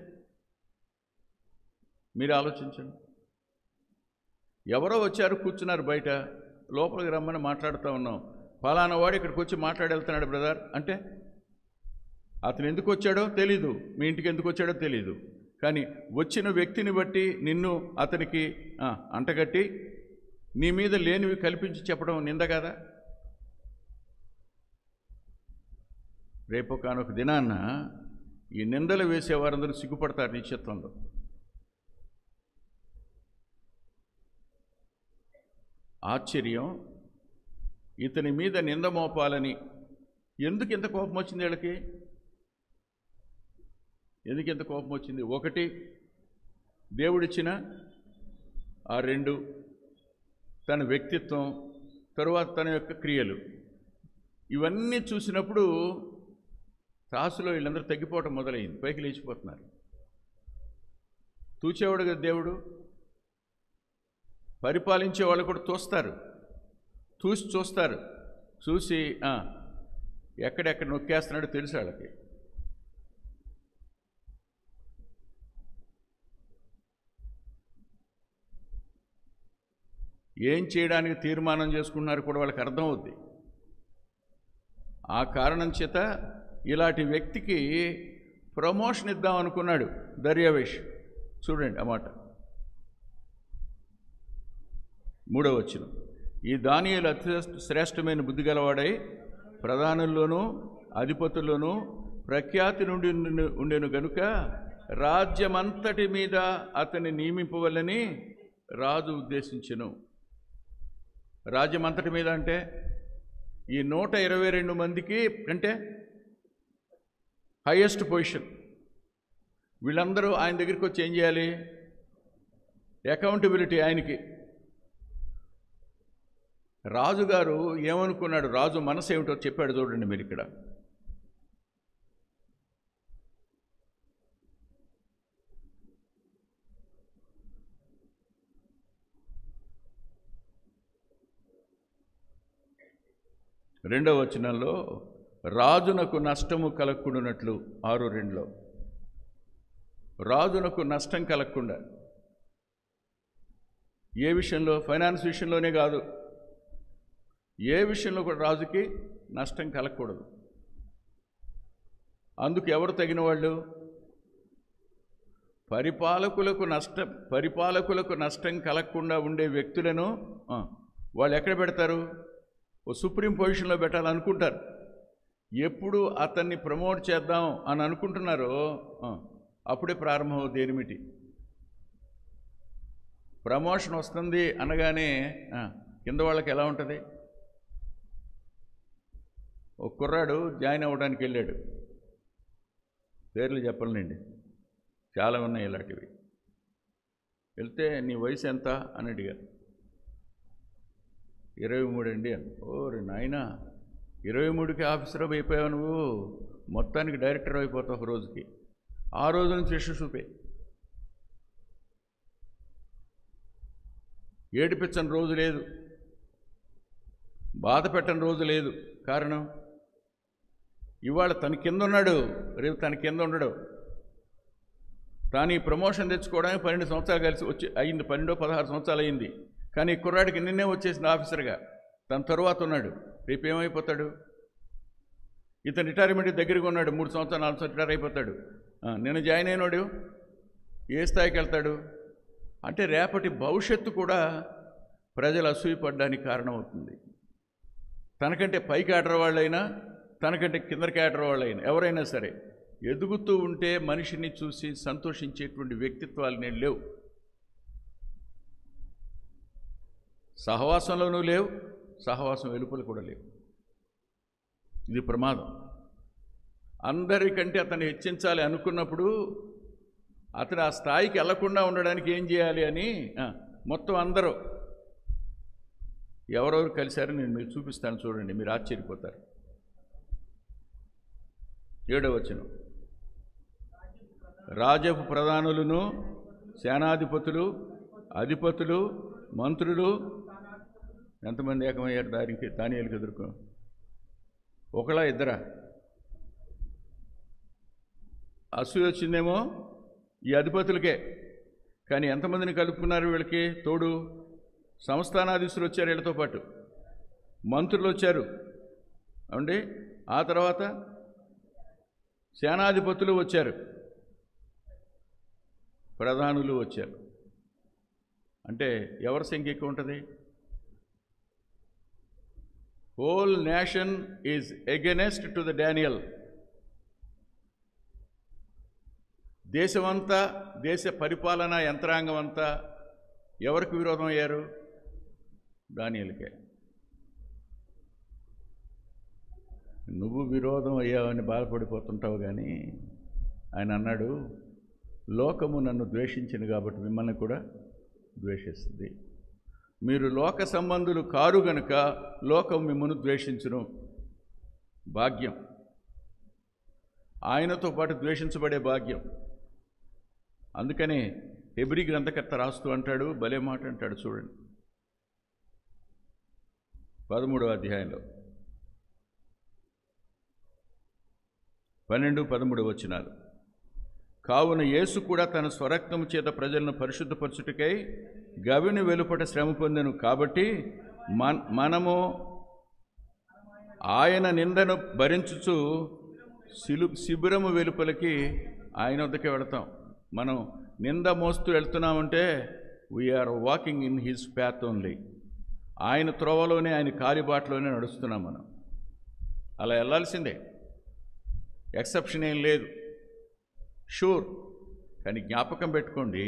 మీరు ఆలోచించండి. ఎవరో వచ్చారు, కూర్చున్నారు బయట, లోపలికి రమ్మని మాట్లాడుతూ ఉన్నాం. ఫలానా వాడు ఇక్కడికి వచ్చి మాట్లాడెళ్తున్నాడు బ్రదర్ అంటే అతను ఎందుకు వచ్చాడో తెలీదు, మీ ఇంటికి ఎందుకు వచ్చాడో తెలీదు. కానీ వచ్చిన వ్యక్తిని బట్టి నిన్ను అతనికి అంటగట్టి నీ మీద లేనివి కల్పించి చెప్పడం నింద కదా. రేపొకానొక దినాన్న ఈ నిందలు వేసేవారందరూ సిగ్గుపడతారు నిశ్చిత్వంలో. ఆశ్చర్యం, ఇతని మీద నింద మోపాలని ఎందుకు ఇంత కోపం వచ్చింది వీళ్ళకి? ఎందుకు ఇంత కోపం వచ్చింది? 1 దేవుడిచ్చిన ఆ 2 తన వ్యక్తిత్వం, తరువాత తన యొక్క క్రియలు, ఇవన్నీ చూసినప్పుడు త్రాసులో వీళ్ళందరూ తగ్గిపోవటం మొదలైంది, పైకి లేచిపోతున్నారు. తూచేవాడు కదా దేవుడు, పరిపాలించే వాళ్ళు కూడా చూస్తారు, చూసి ఎక్కడెక్కడ నొక్కేస్తున్నాడో తెలుసు వాళ్ళకి. ఏం చేయడానికి తీర్మానం చేసుకున్నారు కూడా వాళ్ళకి అర్థమవుద్ది. ఆ కారణం చేత ఇలాంటి వ్యక్తికి ప్రమోషన్ ఇద్దాం అనుకున్నాడు దర్యావేష్. చూడండి ఆ మాట, 3వ వచనం. ఈ దానియేలు అతి శ్రేష్టమైన బుద్ధి గలవాడై ప్రధానుల్లోనూ అధిపతుల్లోనూ ప్రఖ్యాతి నుండి ఉండెను గనుక రాజ్యమంతటి మీద అతన్ని నియమింపవలని రాజు ఉద్దేశించెను. రాజ్యమంతటి మీద అంటే ఈ 122 మందికి అంటే హైయెస్ట్ పొజిషన్. వీళ్ళందరూ ఆయన దగ్గరికి వచ్చి ఏం చేయాలి? అకౌంటబిలిటీ ఆయనకి. రాజుగారు ఏమనుకున్నాడు, రాజు మనసు ఏమిటో చెప్పాడు చూడండి మీరు ఇక్కడ. రెండవ వచనంలో రాజునకు నష్టము కలగకుండానట్లు 6:2లో రాజునకు నష్టం కలగకుండా. ఏ విషయంలో? ఫైనాన్స్ విషయంలోనే కాదు, ఏ విషయంలో కూడా రాజుకి నష్టం కలగకూడదు. అందుకు ఎవరు తగిన వాళ్ళు? పరిపాలకులకు నష్టం కలగకుండా ఉండే వ్యక్తులను వాళ్ళు ఎక్కడ పెడతారు? ఓ సుప్రీం పొజిషన్లో పెట్టాలనుకుంటారు. ఎప్పుడు అతన్ని ప్రమోట్ చేద్దాం అని అనుకుంటున్నారో అప్పుడే ప్రారంభమవుతుంది ఎనిమిటి. ప్రమోషన్ వస్తుంది అనగానే కింద వాళ్ళకి ఎలా ఉంటుంది? ఒక కుర్రాడు జాయిన్ అవ్వడానికి వెళ్ళాడు, పేర్లు చెప్పలేండి, చాలా ఉన్నాయి ఇలాంటివి. వెళ్తే నీ వయసు ఎంత అని అడిగారు. 23 అండి అని. ఓరి నాయనా, 23కి ఆఫీసర్ అయిపోయావు నువ్వు, మొత్తానికి డైరెక్టర్ అయిపోతావు ఒక రోజుకి. ఆ రోజు నుంచి ఇష్ట చూపే. ఏడిపించని రోజు లేదు, బాధ పెట్టని రోజు లేదు. కారణం, ఇవాళ తన కింద ఉన్నాడు, రేపు తన కింద ఉండడు. తాను ఈ ప్రమోషన్ తెచ్చుకోవడానికి 12 సంవత్సరాలు కలిసి వచ్చి అయింది, 12-16 సంవత్సరాలు అయింది. కానీ ఈ కుర్రాడికి నిన్నే వచ్చేసింది ఆఫీసర్గా. తన తరువాత ఉన్నాడు, రేపు ఏమైపోతాడు? ఇతను రిటైర్మెంట్ దగ్గరగా ఉన్నాడు, 3 సంవత్సరాలు 4 సంవత్సరాలు రిటైర్ అయిపోతాడు. నేను జాయిన్ అయినాడు ఏ స్థాయికి వెళ్తాడు? అంటే రేపటి భవిష్యత్తు కూడా ప్రజలు అసూయపడడానికి కారణమవుతుంది. తనకంటే పై కేటర్ వాళ్ళైనా, తనకంటే కింద కేటర్ వాళ్ళైనా, ఎవరైనా సరే ఎదుగుతూ ఉంటే మనిషిని చూసి సంతోషించేటువంటి వ్యక్తిత్వాలు నేను లేవు. సహవాసంలోనూ లేవు, సహవాసం వెలుపల కూడా లేవు. ఇది ప్రమాదం. అందరికంటే అతన్ని హెచ్చించాలి అనుకున్నప్పుడు అతను ఆ స్థాయికి వెళ్లకుండా ఉండడానికి ఏం చేయాలి అని మొత్తం అందరూ ఎవరెవరు కలిశారో నేను మీకు చూపిస్తాను, చూడండి, మీరు ఆశ్చర్యపోతారు. 7వ వచనం. రాజపు ప్రధానులను, సేనాధిపతులు, అధిపతులు, మంత్రులు ఎంతమంది ఏకమయ్యారు దానియేలుకి ఎదుర్కో? ఒకలా ఇద్దరా? అసూయ వచ్చిందేమో ఈ అధిపతులకే, కానీ ఎంతమందిని కలుపుకున్నారు వీళ్ళకి తోడు? సంస్థానాధీశులు వచ్చారు వీళ్ళతో పాటు, మంత్రులు వచ్చారు అండి, ఆ తర్వాత సేనాధిపతులు వచ్చారు, ప్రధానులు వచ్చారు. అంటే ఎవరి సంఖ్య ఎక్కువ ఉంటుంది? Whole nation is against to the Daniel. దేశమంతా, దేశ పరిపాలనా యంత్రాంగం అంతా ఎవరికి విరోధం అయ్యారు? దానియేలుకే. నువ్వు విరోధం అయ్యావని బాధపడిపోతుంటావు, కానీ ఆయన అన్నాడు, లోకము నన్ను ద్వేషించింది కాబట్టి మిమ్మల్ని కూడా ద్వేషిస్తుంది. మీరు లోక సంబంధులు కారు గనుక లోకం మిమ్మల్ని ద్వేషించును. భాగ్యం, ఆయనతో పాటు ద్వేషించబడే భాగ్యం. అందుకనే హెబ్రీ గ్రంథకర్త రాస్తూ అంటాడు, భలే మాట అంటాడు, చూడండి, 13వ అధ్యాయంలో 12-13 వచనాలు. కావున యేసు కూడా తన స్వరక్తము చేత ప్రజలను పరిశుద్ధపరచుటకై గవిని వెలుపట శ్రమ పొందెను. కాబట్టి మనము ఆయన నిందను భరించుచు శిబిరము వెలుపలికి ఆయన వద్దకే వెళతాం. మనం నింద మోస్తూ వెళ్తున్నామంటే we are walking in his path only. ఆయన త్రోవలోనే, ఆయన కాలిబాటలోనే నడుస్తున్నాం మనం. అలా వెళ్ళాల్సిందే, ఎక్సెప్షన్ ఏం లేదు, షూర్. కానీ జ్ఞాపకం పెట్టుకోండి,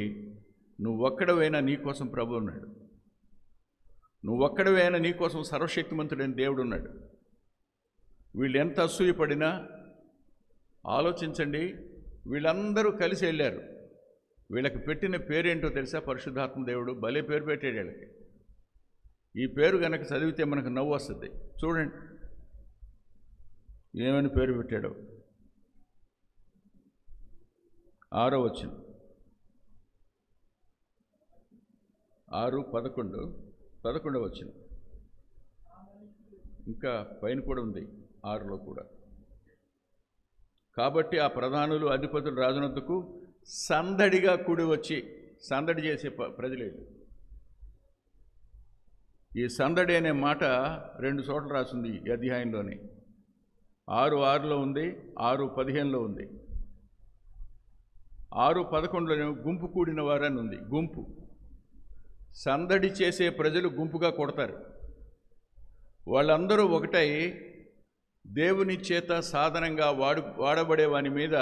నువ్వొక్కడవైనా నీకోసం ప్రభు ఉన్నాడు, నువ్వొక్కడవైనా నీకోసం సర్వశక్తిమంతుడైన దేవుడు ఉన్నాడు. వీళ్ళు ఎంత అసూయపడినా ఆలోచించండి, వీళ్ళందరూ కలిసి వెళ్ళారు. వీళ్ళకి పెట్టిన పేరేంటో తెలుసా? పరిశుద్ధాత్మ దేవుడు భలే పేరు పెట్టాడు వీళ్ళకి. ఈ పేరు కనుక చదివితే మనకు నవ్వు వస్తుంది. చూడండి ఏమని పేరు పెట్టాడో. 6వ వచనం, 6-11 వచనం. ఇంకా పైన కూడా ఉంది 6లో కూడా. కాబట్టి ఆ ప్రధానులు, అధిపతులు రాజునొద్దకు సందడిగా కూడి వచ్చి, సందడి చేసే ప్రజలేదు. ఈ సందడి అనే మాట 2 చోట్ల రాసింది ఈ అధ్యాయంలోనే. 6:6లో ఉంది, 6:15లో ఉంది. 6:11లో గుంపు కూడిన వారని ఉంది. గుంపు, సందడి చేసే ప్రజలు గుంపుగా కొడతారు. వాళ్ళందరూ ఒకటై దేవుని చేత సాధనంగా వాడబడే వాని మీద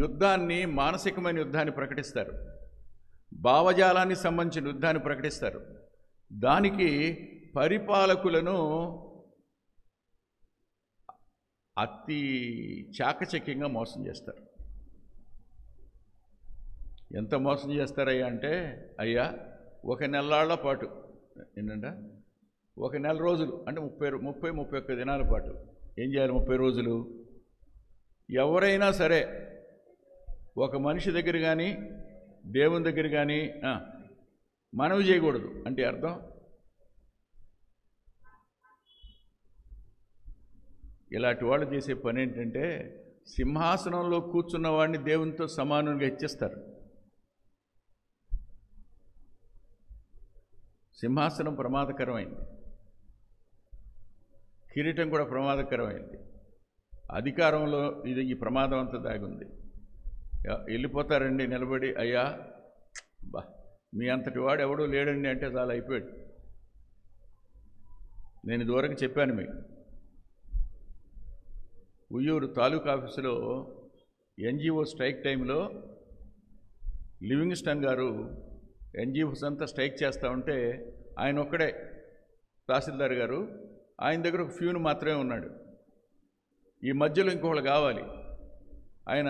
యుద్ధాన్ని, మానసికమైన యుద్ధాన్ని ప్రకటిస్తారు, భావజాలానికి సంబంధించిన యుద్ధాన్ని ప్రకటిస్తారు. దానికి పరిపాలకులను అతి చాకచక్యంగా మోసం చేస్తారు. ఎంత మోసం చేస్తారయ్యా అంటే, అయ్యా 1 నెలల పాటు ఏంటంటే 1 నెల రోజులు అంటే 31 దినాల పాటు ఏం చేయాలి? 30 రోజులు ఎవరైనా సరే ఒక మనిషి దగ్గర కానీ దేవుని దగ్గర కానీ మనవి చేయకూడదు. అంటే అర్థం ఇలాంటి వాళ్ళు చేసే పని ఏంటంటే, సింహాసనంలో కూర్చున్న వాడిని దేవునితో సమానంగా హెచ్చిస్తారు. సింహాసనం ప్రమాదకరమైంది, కిరీటం కూడా ప్రమాదకరమైంది. అధికారంలో ఈ ప్రమాదం అంతా దాగుంది. వెళ్ళిపోతారండి నిలబడి, అయ్యా బా మీ అంతటి వాడు ఎవడో లేడండి అంటే చాలా అయిపోయాడు. నేను ఇదివరకు చెప్పాను మీకు, ఉయ్యూరు తాలూకా ఆఫీసులో ఎన్జిఓ స్ట్రైక్ టైంలో లివింగ్స్టన్ గారు ఎన్జిఓస్ అంతా స్ట్రైక్ చేస్తూ ఉంటే ఆయన ఒక్కడే తహసీల్దార్ గారు, ఆయన దగ్గర ఒక ఫ్యూన్ మాత్రమే ఉన్నాడు. ఈ మధ్యలో ఇంకొకళ్ళు కావాలి. ఆయన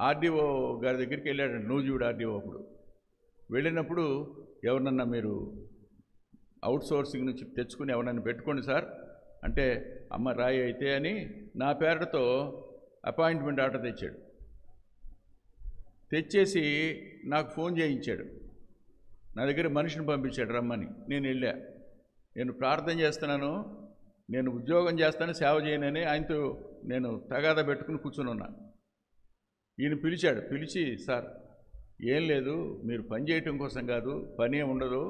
ఆర్డీఓ గారి దగ్గరికి వెళ్ళాడు, నూజివీడు ఆర్డీఓ. అప్పుడు వెళ్ళినప్పుడు ఎవరినన్నా మీరు అవుట్ సోర్సింగ్ నుంచి తెచ్చుకుని ఎవరన్నా పెట్టుకోండి సార్ అంటే, అమ్మ రాయి అయితే అని నా పేరుతో అపాయింట్మెంట్ ఆర్డర్ తెచ్చాడు. తెచ్చేసి నాకు ఫోన్ చేయించాడు, నా దగ్గర మనిషిని పంపించాడు రమ్మని. నేను వెళ్ళా. నేను ప్రార్థన చేస్తున్నాను, నేను ఉద్యోగం చేస్తాను, సేవ చేయనని ఆయనతో నేను తగాదా పెట్టుకుని కూర్చుని ఉన్నా. ఈయన పిలిచాడు. పిలిచి, సార్ ఏం లేదు, మీరు పని చేయటం కోసం కాదు, పని ఉండదు,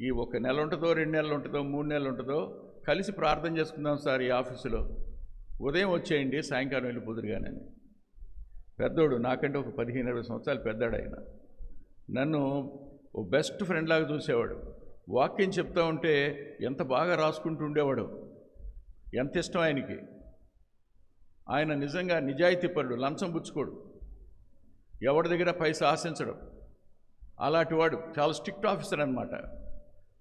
ఈ 1 నెల ఉంటుందో 2 నెలలు ఉంటుందో 3 నెలలు ఉంటుందో కలిసి ప్రార్థన చేసుకుందాం సార్ ఈ ఆఫీసులో, ఉదయం వచ్చేయండి సాయంకాలం వెళ్ళిపోదురుగానని. పెద్దోడు, నాకంటే ఒక 15-20 సంవత్సరాలు పెద్దాడు ఆయన. నన్ను ఓ బెస్ట్ ఫ్రెండ్ లాగా చూసేవాడు. వాక్యం చెప్తా ఉంటే ఎంత బాగా రాసుకుంటూ ఉండేవాడు, ఎంత ఇష్టం ఆయనకి. ఆయన నిజంగా నిజాయితీపరుడు, లంచం పుచ్చుకోడు, ఎవరి దగ్గర పైసా ఆశించడం. అలాంటి వాడు, చాలా స్ట్రిక్ట్ ఆఫీసర్ అన్నమాట.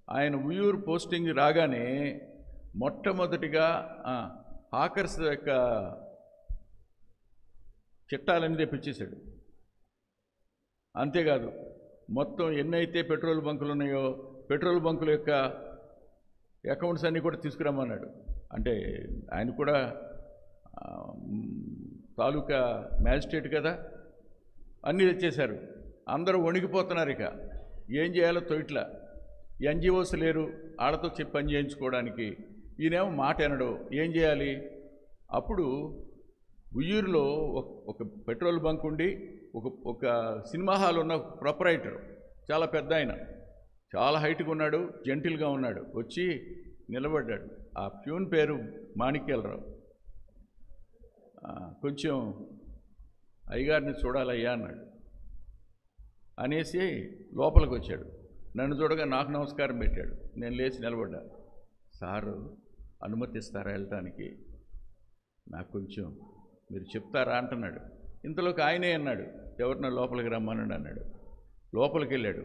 ఆయన ఉయ్యూరు పోస్టింగ్ రాగానే మొట్టమొదటిగా హాకర్స్ యొక్క చిట్టాలన్నీ తెప్పించేశాడు. అంతేకాదు, మొత్తం ఎన్నైతే పెట్రోల్ బంకులు ఉన్నాయో పెట్రోల్ బంకుల యొక్క అకౌంట్స్ అన్నీ కూడా తీసుకురమ్మన్నాడు. అంటే ఆయన కూడా తాలూకా మ్యాజిస్ట్రేట్ కదా, అన్నీ తెచ్చేశారు. అందరూ వణికిపోతున్నారు. ఇక ఏం చేయాలో తొయిట్లా. ఎన్జిఓస్ లేరు వాళ్ళతో చెప్పి పని చేయించుకోవడానికి. ఈయనేమో మాట అనడు, ఏం చేయాలి? అప్పుడు ఉయ్యూరులో ఒక పెట్రోల్ బంక్ ఉండి ఒక సినిమా హాల్ ఉన్న ప్రొపరైటర్, చాలా పెద్ద ఆయన, చాలా హైట్గా ఉన్నాడు, జెంటిల్గా ఉన్నాడు. వచ్చి నిలబడ్డాడు. ఆ ప్యూన్ పేరు మాణిక్యాలరావు. కొంచెం అయ్యగారిని చూడాలయ్యా అన్నాడు. అనేసి లోపలికి వచ్చాడు. నన్ను చూడగా నాకు నమస్కారం పెట్టాడు. నేను లేచి నిలబడ్డా. సారు అనుమతిస్తారా వెళ్ళటానికి? నాకు కొంచెం మీరు చెప్తారా అంటున్నాడు. ఇంతలోకి ఆయనే అన్నాడు, ఎవరినో లోపలికి రమ్మనండి అన్నాడు. లోపలికి వెళ్ళాడు.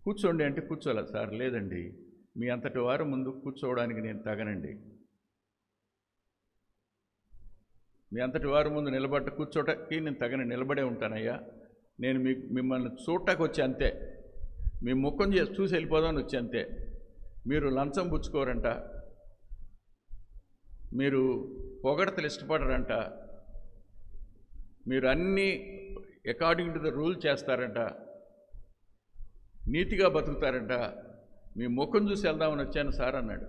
కూర్చోండి అంటే కూర్చోలే. సార్ లేదండి, మీ అంతటి వారు ముందు కూర్చోవడానికి నేను తగనండి. మీ అంతటి వారు ముందు నిలబడ్డ కూర్చోటకి నేను తగని నిలబడే ఉంటానయ్యా. నేను మిమ్మల్ని చూడటానికి వచ్చి అంతే, మీ ముఖం చూసి వెళ్ళిపోదామని వచ్చి అంతే. మీరు లంచం పుచ్చుకోరంట, మీరు పొగడతలు ఇష్టపడరంట, మీరు అన్నీ అకార్డింగ్ టు ద రూల్ చేస్తారంట, నీతిగా బతుకుతారంట, మీ ముఖం చూసి వెళ్దామని వచ్చాను సార్ అన్నాడు.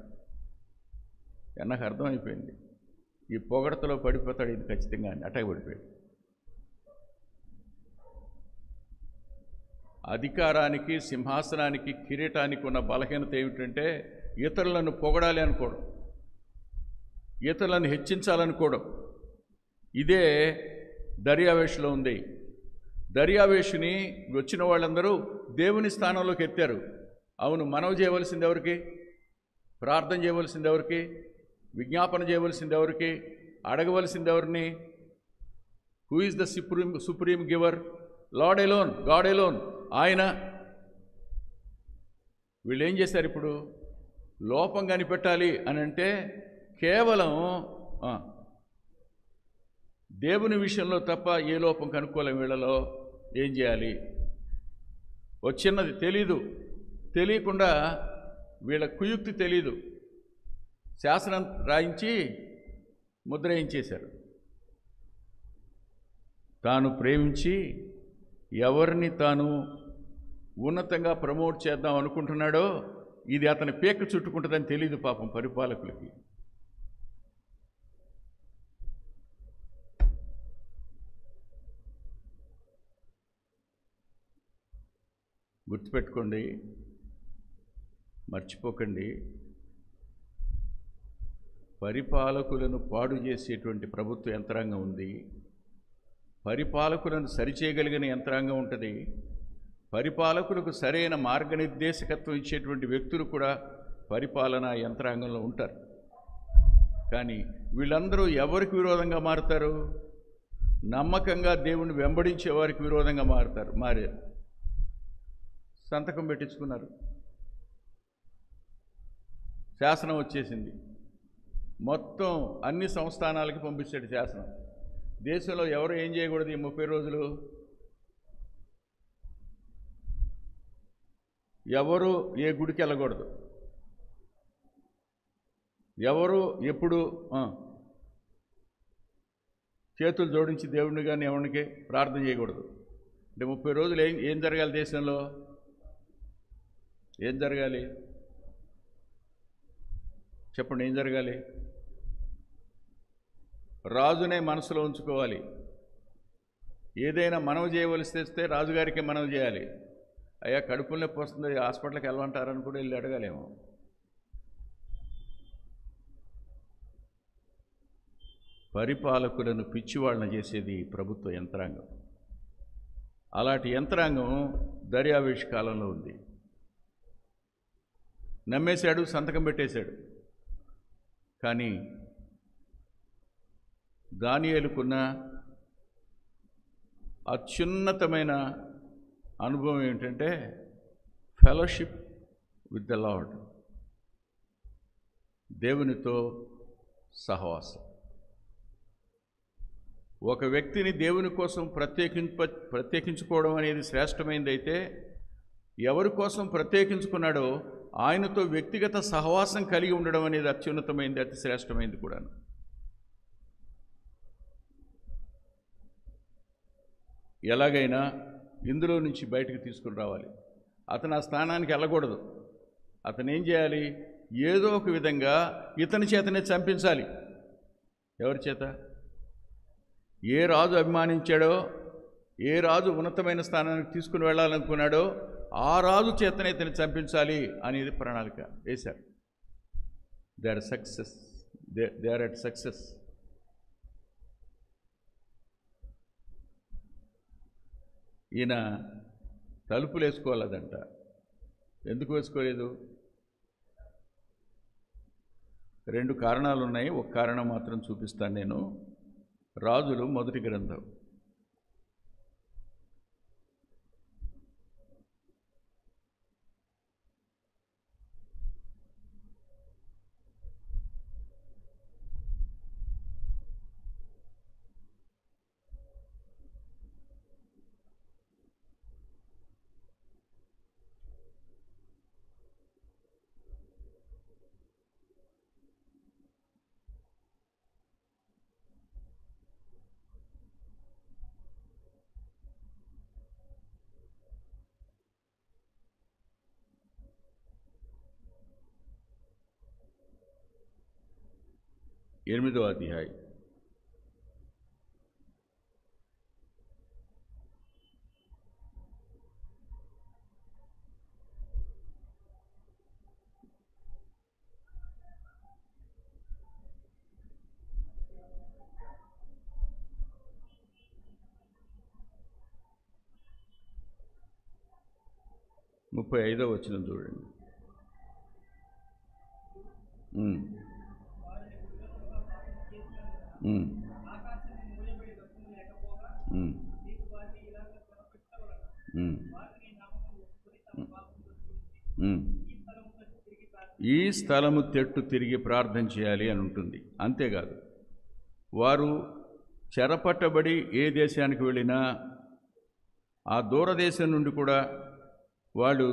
నాకు అర్థమైపోయింది, ఈ పొగడతలో పడిపోతాడు ఇది ఖచ్చితంగా అని. అటాక్ పడిపోయాడు. అధికారానికి, సింహాసనానికి, కిరీటానికి ఉన్న బలహీనత ఏమిటంటే ఇతరులను పొగడాలి అనుకోవడం, ఇతరులను హెచ్చించాలనుకోవడం. ఇదే దర్యావేషులో ఉంది. దర్యావేషుని వచ్చిన వాళ్ళందరూ దేవుని స్థానంలోకి ఎత్తారు. అవును, మనవి చేయవలసింది ఎవరికి? ప్రార్థన చేయవలసింది ఎవరికి? విజ్ఞాపన చేయవలసింది ఎవరికి? అడగవలసింది ఎవరిని? Who is the supreme giver? Lord alone, God alone. ఆయన. వీళ్ళు ఏం చేశారు ఇప్పుడు? లోపం కనిపెట్టాలి అని అంటే కేవలం దేవుని విషయంలో తప్ప ఏ లోపం కనుక్కోలేం. వీళ్ళలో ఏం చేయాలి? వచ్చిన్నది తెలీదు, తెలియకుండా వీళ్ళ కుయుక్తి తెలీదు, శాసనం రాయించి ముద్ర వేయించేశారు. తాను ప్రేమించి ఎవరిని తాను ఉన్నతంగా ప్రమోట్ చేద్దాం అనుకుంటున్నాడో ఇది అతని పేక చుట్టుకుంటుందని తెలీదు పాపం పరిపాలకులకి. గుర్తుపెట్టుకోండి, మర్చిపోకండి, పరిపాలకులను పాడు చేసేటువంటి ప్రభుత్వ యంత్రాంగం ఉంది, పరిపాలకులను సరిచేయగలిగిన యంత్రాంగం ఉంటుంది, పరిపాలకులకు సరైన మార్గనిర్దేశకత్వం ఇచ్చేటువంటి వ్యక్తులు కూడా పరిపాలనా యంత్రాంగంలో ఉంటారు. కానీ వీళ్ళందరూ ఎవరికి విరోధంగా మారుతారు? నమ్మకంగా దేవుణ్ణి వెంబడించే వారికి విరోధంగా మారారు. సంతకం పెట్టించుకున్నారు, శాసనం వచ్చేసింది, మొత్తం అన్ని సంస్థానాలకి పంపించాడు శాసనం. దేశంలో ఎవరు ఏం చేయకూడదు ఈ 30 రోజులు? ఎవరు ఏ గుడికి వెళ్ళకూడదు, ఎవరు ఎప్పుడు చేతులు జోడించి దేవుడిని కానీ ఎవరికి ప్రార్థన చేయకూడదు. అంటే 30 రోజులు ఏం జరగాలి దేశంలో? ఏం జరగాలి చెప్పండి? ఏం జరగాలి? రాజునే మనసులో ఉంచుకోవాలి. ఏదైనా మనవి చేయవలసి తెస్తే రాజుగారికే మనవి చేయాలి. అయ్యా కడుపులో నొప్పి వస్తుంది, హాస్పిటల్కి వెళ్ళమంటారని కూడా వెళ్ళి అడగాలేమో. పరిపాలకులను పిచ్చివాళ్ళని చేసేది ప్రభుత్వ యంత్రాంగం. అలాంటి యంత్రాంగం దర్యావేష్ కాలంలో ఉంది. నమ్మేశాడు, సంతకం పెట్టేశాడు. కానీ దానియేలుకున్న అత్యున్నతమైన అనుభవం ఏంటంటే ఫెలోషిప్ విత్ ద లార్డ్, దేవునితో సహవాసం. ఒక వ్యక్తిని దేవుని కోసం ప్రత్యేకించుకోవడం అనేది శ్రేష్టమైనది అయితే, ఎవరి కోసం ప్రత్యేకించుకున్నాడో ఆయనతో వ్యక్తిగత సహవాసం కలిగి ఉండడం అనేది అత్యున్నతమైనది, అతి శ్రేష్టమైనది కూడా. ఎలాగైనా ఇందులో నుంచి బయటకు తీసుకుని రావాలి. అతను ఆ స్థానానికి వెళ్ళకూడదు. అతను ఏం చేయాలి? ఏదో ఒక విధంగా ఇతని చేతనే చంపించాలి. ఎవరి చేత? ఏ రాజు అభిమానించాడో, ఏ రాజు ఉన్నతమైన స్థానానికి తీసుకుని వెళ్ళాలనుకున్నాడో ఆ రాజు చేతనే ఇతన్ని చంపించాలి అనేది ప్రణాళిక వేశారు. They are at success. ఈయన తలుపులు వేసుకోలేదంట. ఎందుకు వేసుకోలేదు? 2 కారణాలు ఉన్నాయి. ఒక కారణం మాత్రం చూపిస్తాను నేను. రాజులు మొదటి గ్రంథం 8వ అధ్యాయం. ముప్పై 35వ వచనం చూడండి. ఉమ్, ఉమ్, ఉమ్, ఉమ్. ఈ స్థలము తట్టు తిరిగి ప్రార్థన చేయాలి అని ఉంటుంది. అంతేకాదు, వారు చెరపట్టబడి ఏ దేశానికి వెళ్ళినా ఆ దూరదేశం నుండి కూడా వాళ్ళు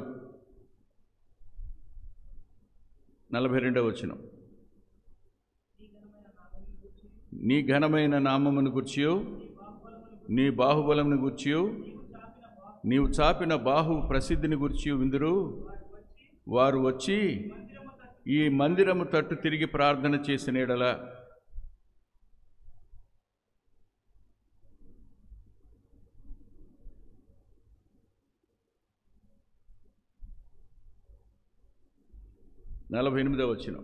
42వ వచనం, నీ ఘనమైన నామమును గూర్చియు నీ బాహుబలమును గూర్చియు నీవు చాపిన బాహు ప్రసిద్ధిని గూర్చియు విందురు. వారు వచ్చి ఈ మందిరము తట్టు తిరిగి ప్రార్థన చేసిన యెడల నలభై 48వ వచనం,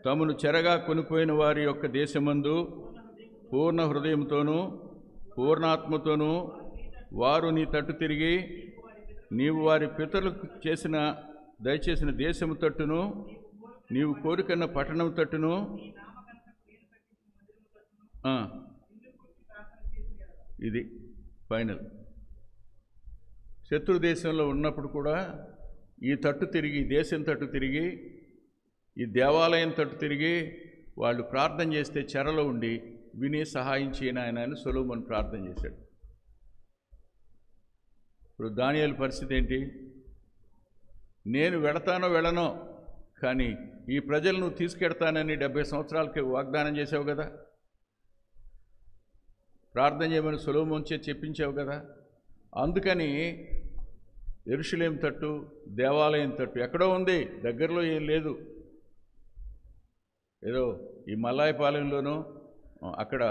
తమను చెరగా కొనిపోయిన వారి యొక్క దేశమందు పూర్ణ హృదయంతోనూ పూర్ణాత్మతోనూ వారు నీ తట్టు తిరిగి నీవు వారి పితరులకు దయచేసిన దేశము తట్టును నీవు కోరికన్న పట్టణం తట్టును ఇది ఫైనల్. శత్రు దేశంలో ఉన్నప్పుడు కూడా ఈ తట్టు తిరిగి, దేశం తట్టు తిరిగి, ఈ దేవాలయం తట్టు తిరిగి వాళ్ళు ప్రార్థన చేస్తే చెరలో ఉండి విని సహాయం చేయని ఆయన అని సొలొమోను ప్రార్థన చేశాడు. ఇప్పుడు దానియేలు పరిస్థితి ఏంటి? నేను వెళతానో వెళ్ళనో, కానీ ఈ ప్రజలు నువ్వు తీసుకెడతానని 70 సంవత్సరాలకి వాగ్దానం చేసావు కదా, ప్రార్థన చేయమని సొలొమోను చేత చెప్పించావు కదా. అందుకని యెరూషలేము తట్టు, దేవాలయం తట్టు ఎక్కడో ఉంది, దగ్గరలో ఏం లేదు. ఏదో ఈ మల్లాయపాలెంలోనో అక్కడ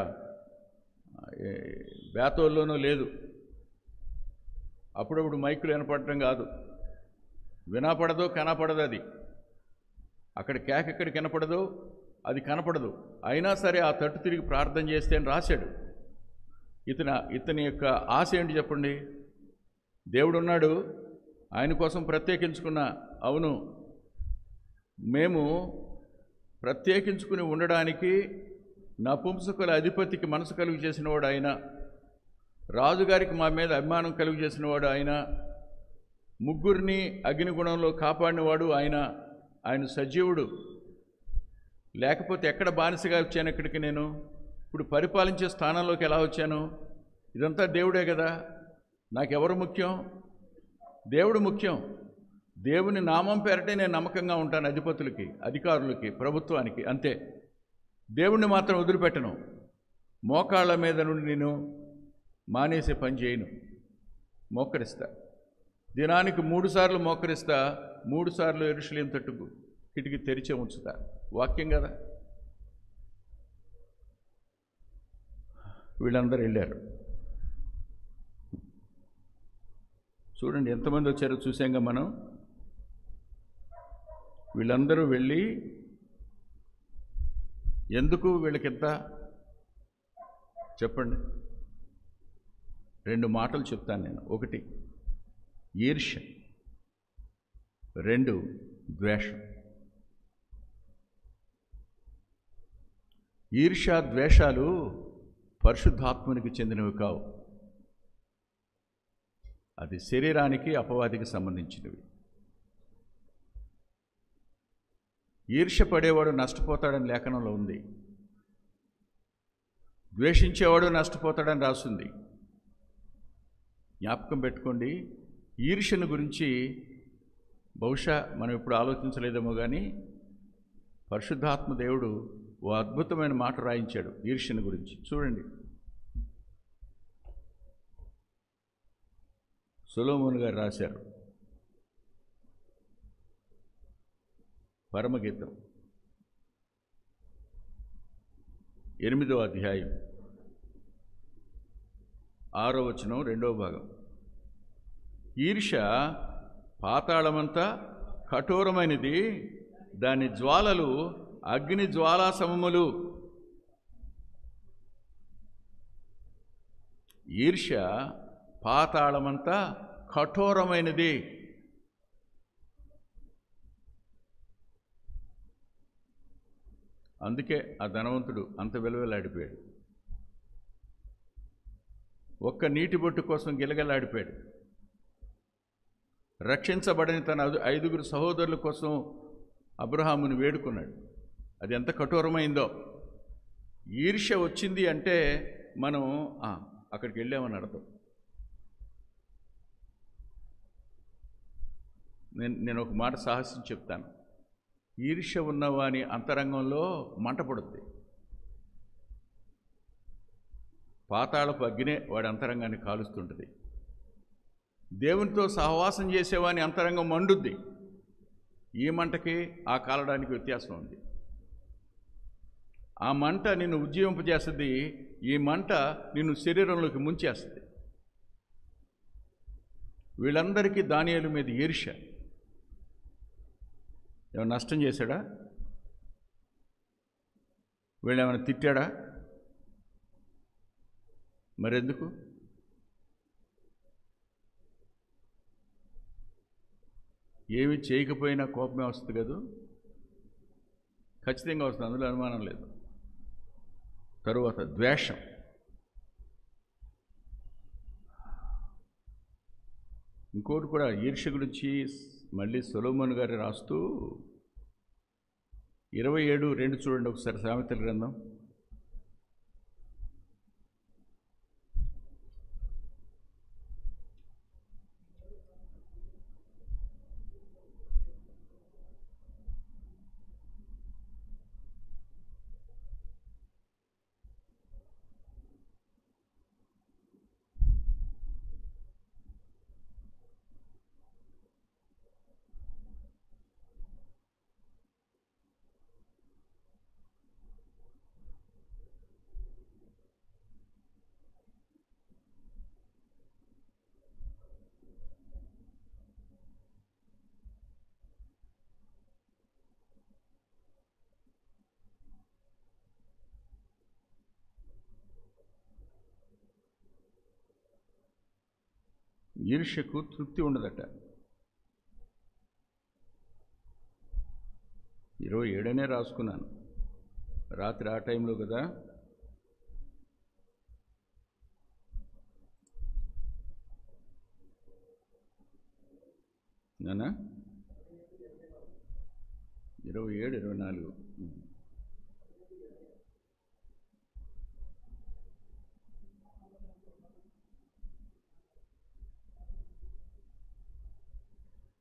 బేతోల్లోనో లేదు. అప్పుడప్పుడు మైకులు వినపడటం కాదు, వినపడదో కనపడదు. అది అక్కడ కేక ఎక్కడికి వినపడదో అది కనపడదు. అయినా సరే ఆ తట్టు తిరిగి ప్రార్థన చేస్తే అని రాశాడు. ఇతని యొక్క ఆశ ఏంటి చెప్పండి? దేవుడున్నాడు, ఆయన కోసం ప్రత్యేకించుకున్న, అవును, మేము ప్రత్యేకించుకుని ఉండడానికి నపుంసకుల అధిపతికి మనసు కలుగు చేసినవాడు ఆయన, రాజుగారికి మా మీద అభిమానం కలుగు చేసినవాడు ఆయన, ముగ్గురిని అగ్నిగుణంలో కాపాడినవాడు ఆయన. ఆయన సజీవుడు. లేకపోతే ఎక్కడ బానిసగా వచ్చాను ఇక్కడికి? నేను ఇప్పుడు పరిపాలించే స్థానంలోకి ఎలా వచ్చాను? ఇదంతా దేవుడే కదా. నాకెవరు ముఖ్యం? దేవుడు ముఖ్యం. దేవుని నామం పేరటే నేను నమ్మకంగా ఉంటాను, అధిపతులకి, అధికారులకి, ప్రభుత్వానికి, అంతే. దేవుణ్ణి మాత్రం వదిలిపెట్టను. మోకాళ్ళ మీద నుండి నేను మానేసే పని చేయను. మోకరిస్తా, దినానికి 3 సార్లు మోకరిస్తా, 3 సార్లు యెరూషలేము తట్టుకు కిటికీ తెరిచే ఉంచుతా. వాక్యం కదా. వీళ్ళందరూ వెళ్ళారు. చూడండి ఎంతమంది వచ్చారో చూసాంగా మనం. వీళ్ళందరూ వెళ్ళి, ఎందుకు వీళ్ళకింత చెప్పండి? 2 మాటలు చెప్తాను నేను. 1 ఈర్ష్య, 2 ద్వేషం. ఈర్ష్య ద్వేషాలు పరిశుద్ధాత్మనికి చెందినవి కావు. అది శరీరానికి, అపవాదికి సంబంధించినవి. ఈర్ష్య పడేవాడు నష్టపోతాడని లేఖనంలో ఉంది. ద్వేషించేవాడు నష్టపోతాడని రాస్తుంది. జ్ఞాపకం పెట్టుకోండి. ఈర్ష్యను గురించి బహుశా మనం ఇప్పుడు ఆలోచించలేదేమో కానీ పరిశుద్ధాత్మ దేవుడు ఓ అద్భుతమైన మాట రాయించాడు ఈర్ష్యను గురించి. చూడండి, సొలొమోను గారు రాశారు. పరమగీతం 8వ అధ్యాయం 6వ వచనం 2వ భాగం. ఈర్ష్య పాతాళమంతా కఠోరమైనది, దాని జ్వాలలు అగ్ని జ్వాలా సమములు. ఈర్ష్య పాతాళమంతా కఠోరమైనది. అందుకే ఆ ధనవంతుడు అంత విలువలాడిపోయాడు. ఒక్క నీటి బొట్టు కోసం గిలగలాడిపోయాడు. రక్షించబడని తన 5 సహోదరుల కోసం అబ్రహాముని వేడుకున్నాడు. అది ఎంత కఠోరమైందో. ఈర్ష్య వచ్చింది అంటే మనం అక్కడికి వెళ్ళామని అర్థం. నేను ఒక మాట సాహసం చెప్తాను. ఈర్ష్య ఉన్నవాని అంతరంగంలో మంట పడుద్ది. పాతాళపు అగ్నే వాడి అంతరంగాన్ని కాలుస్తుంటుంది. దేవునితో సహవాసం చేసేవాని అంతరంగం మండుద్ది. ఈ మంటకి ఆ కాలడానికి వ్యత్యాసం ఉంది. ఆ మంట నిన్ను ఉజ్జీవింపజేస్తుంది, ఈ మంట నిన్ను శరీరంలోకి ముంచేస్తుంది. వీళ్ళందరికీ దానియేలు మీద ఈర్ష్య. ఏమైనా నష్టం చేశాడా? వీళ్ళేమైనా తిట్టాడా? మరెందుకు? ఏమి చేయకపోయినా కోపమే వస్తుంది కదా, ఖచ్చితంగా వస్తుంది, అందులో అనుమానం లేదు. తరువాత ద్వేషం. ఇంకోటి కూడా ఈర్ష్య గురించి మళ్ళీ సొలొమోను గారు రాస్తూ 27:2 చూడండి ఒకసారి, సామెతల గ్రంథం. ఈర్ష్యకు తృప్తి ఉండదట. 27 రాసుకున్నాను, రాత్రి ఆ టైంలో కదా. నానా 27, 24.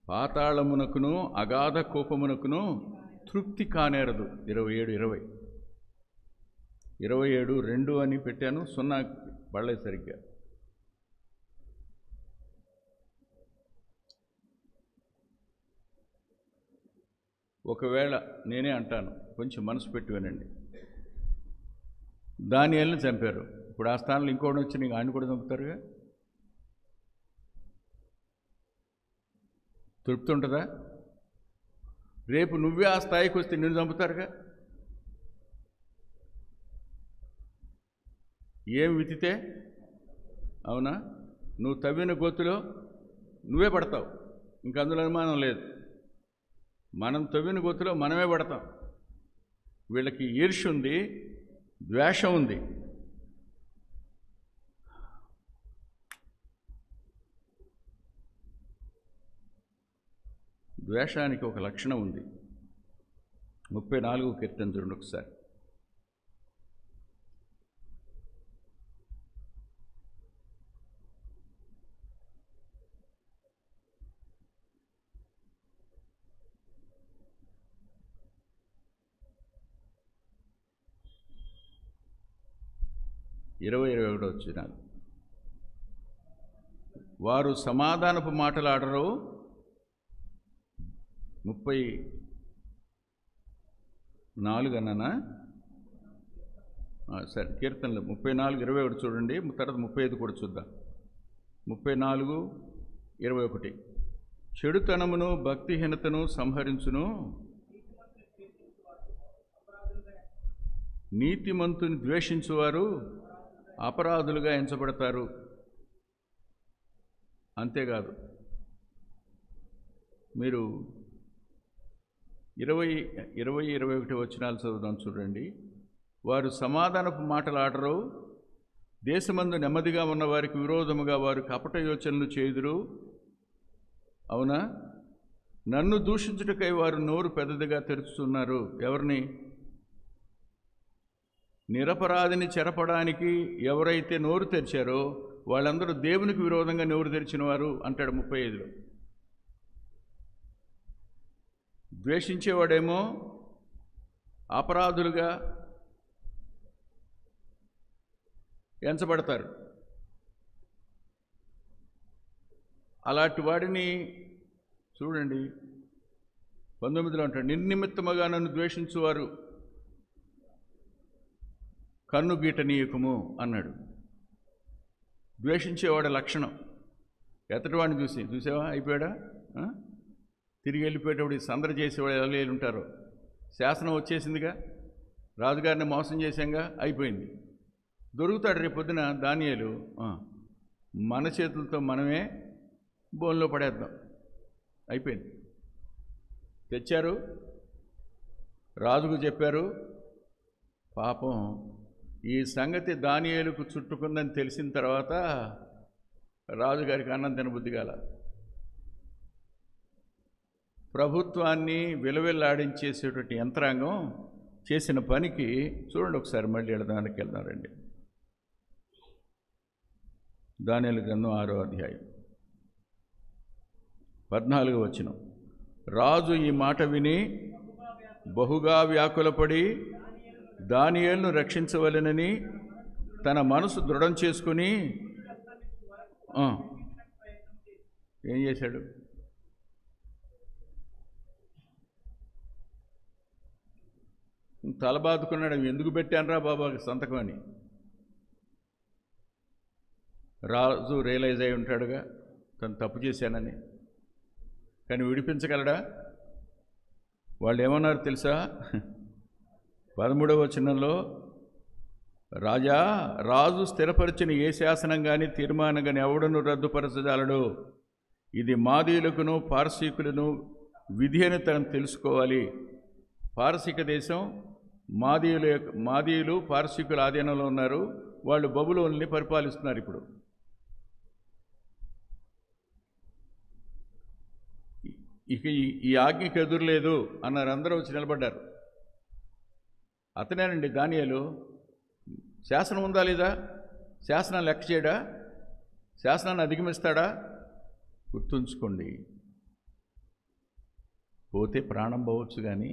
పాతాళమునకును అగాధ కోపమునకును తృప్తి కానేరదు. 27:20. 27:2 అని పెట్టాను, 0 పడలేదు సరిగ్గా. ఒకవేళ నేనే అంటాను, కొంచెం మనసు పెట్టి వినండి. దానియేలుని చంపారు, ఇప్పుడు ఆ స్థానంలో ఇంకోటి వచ్చి నీకు ఆయన కూడా చంపుతారుగా. తృప్తి ఉంటుందా? రేపు నువ్వే ఆ స్థాయికి వస్తే నిన్ను చంపుతారుగా. ఏం వితితే అవునా? నువ్వు తవ్విన గోతులో నువ్వే పడతావు, ఇంక అందులో అనుమానం లేదు. మనం తవ్విన గోతులో మనమే పడతాం. వీళ్ళకి ఈర్ష్య ఉంది, ద్వేషం ఉంది. ద్వేషానికి ఒక లక్షణం ఉంది. 34 కీర్తన చూడండి ఒకసారి. ఇరవై 21 వచ్చినారు. వారు సమాధానపు మాటలాడరు. 34 అన్నానా? సరే, కీర్తనలు 34:21 చూడండి, తర్వాత 35 కూడా చూద్దాం. 34:21. చెడుతనమును భక్తిహీనతను సంహరించును, నీతిమంతుని ద్వేషించువారు అపరాధులుగా ఎంచబడతారు. అంతేకాదు, మీరు 21 వచనాలు చదువుదాం చూడండి. వారు సమాధానపు మాటలాడరు, దేశమందు నెమ్మదిగా ఉన్న వారికి విరోధముగా వారు కపట యోచనలు చేయుదురు. అవునా? నన్ను దూషించుటకై వారు నోరు పెద్దదిగా తెరుచుతున్నారు. ఎవరిని? నిరపరాధిని చెరపడానికి ఎవరైతే నోరు తెరిచారో వాళ్ళందరూ దేవునికి విరోధంగా నోరు తెరిచిన వారు అంటాడు 35లో. ద్వేషించేవాడేమో అపరాధులుగా ఎంచబడతారు. అలాంటి వాడిని చూడండి 19లో అంటాడు, నిర్నిమిత్తముగా నన్ను ద్వేషించువారు కన్ను గీటనీయకము అన్నాడు. ద్వేషించేవాడి లక్షణం. ఎత్తటివాడిని చూసావా అయిపోయాడా? తిరిగి వెళ్ళిపోయేటప్పుడు సందడి చేసేవాడు ఎలా ఉంటారో. శాసనం వచ్చేసిందిగా, రాజుగారిని మోసం చేశాంగా, అయిపోయింది. దొరుకుతాడు రేపు పొద్దున దానియేలు. మన చేతులతో మనమే బోన్లో పడేద్దాం. అయిపోయింది. తెచ్చారు, రాజుకు చెప్పారు. పాపం ఈ సంగతి దానియేలుకు చుట్టుకుందని తెలిసిన తర్వాత రాజుగారికి అన్నం తినబుద్ధి కాల. ప్రభుత్వాన్ని విలవిల్లాడించేసేటువంటి యంత్రాంగం చేసిన పనికి చూడండి ఒకసారి. మళ్ళీ దానికి వెళ్దారండి. దానియేలు గ్రంథం 6వ అధ్యాయం 14వ వచనం. రాజు ఈ మాట విని బహుగా వ్యాకులపడి దానియేలును రక్షించవలెనని తన మనసు దృఢం చేసుకుని ఏం చేశాడు? తలబాదుకున్నాడు. ఎందుకు పెట్టానురా బాబా సంతకం అని. రాజు రియలైజ్ అయి ఉంటాడుగా తను తప్పు చేశానని. కానీ విడిపించగలడా? వాళ్ళు ఏమన్నారు తెలుసా? 13వ వచనంలో, రాజు స్థిరపరిచిన ఏ శాసనం కానీ తీర్మానం కానీ ఎవడను రద్దుపరచజాలడు. ఇది మాదీయులకును పారసీకులను విధి అని తను తెలుసుకోవాలి. పారసీక దేశం మాదీయులు పారసీకుల ఆధీనంలో ఉన్నారు. వాళ్ళు బబులోనుని పరిపాలిస్తున్నారు. ఇప్పుడు ఇక ఈ ఆజ్ఞకి ఎదురులేదు అన్నారు. అందరూ వచ్చి నిలబడ్డారు. అతనేనండి దానియేలు. శాసనం ఉందా లేదా? శాసనాన్ని లెక్క చేయడా? శాసనాన్ని అధిగమిస్తాడా? గుర్తుంచుకోండి, పోతే ప్రాణం పోవచ్చు, కానీ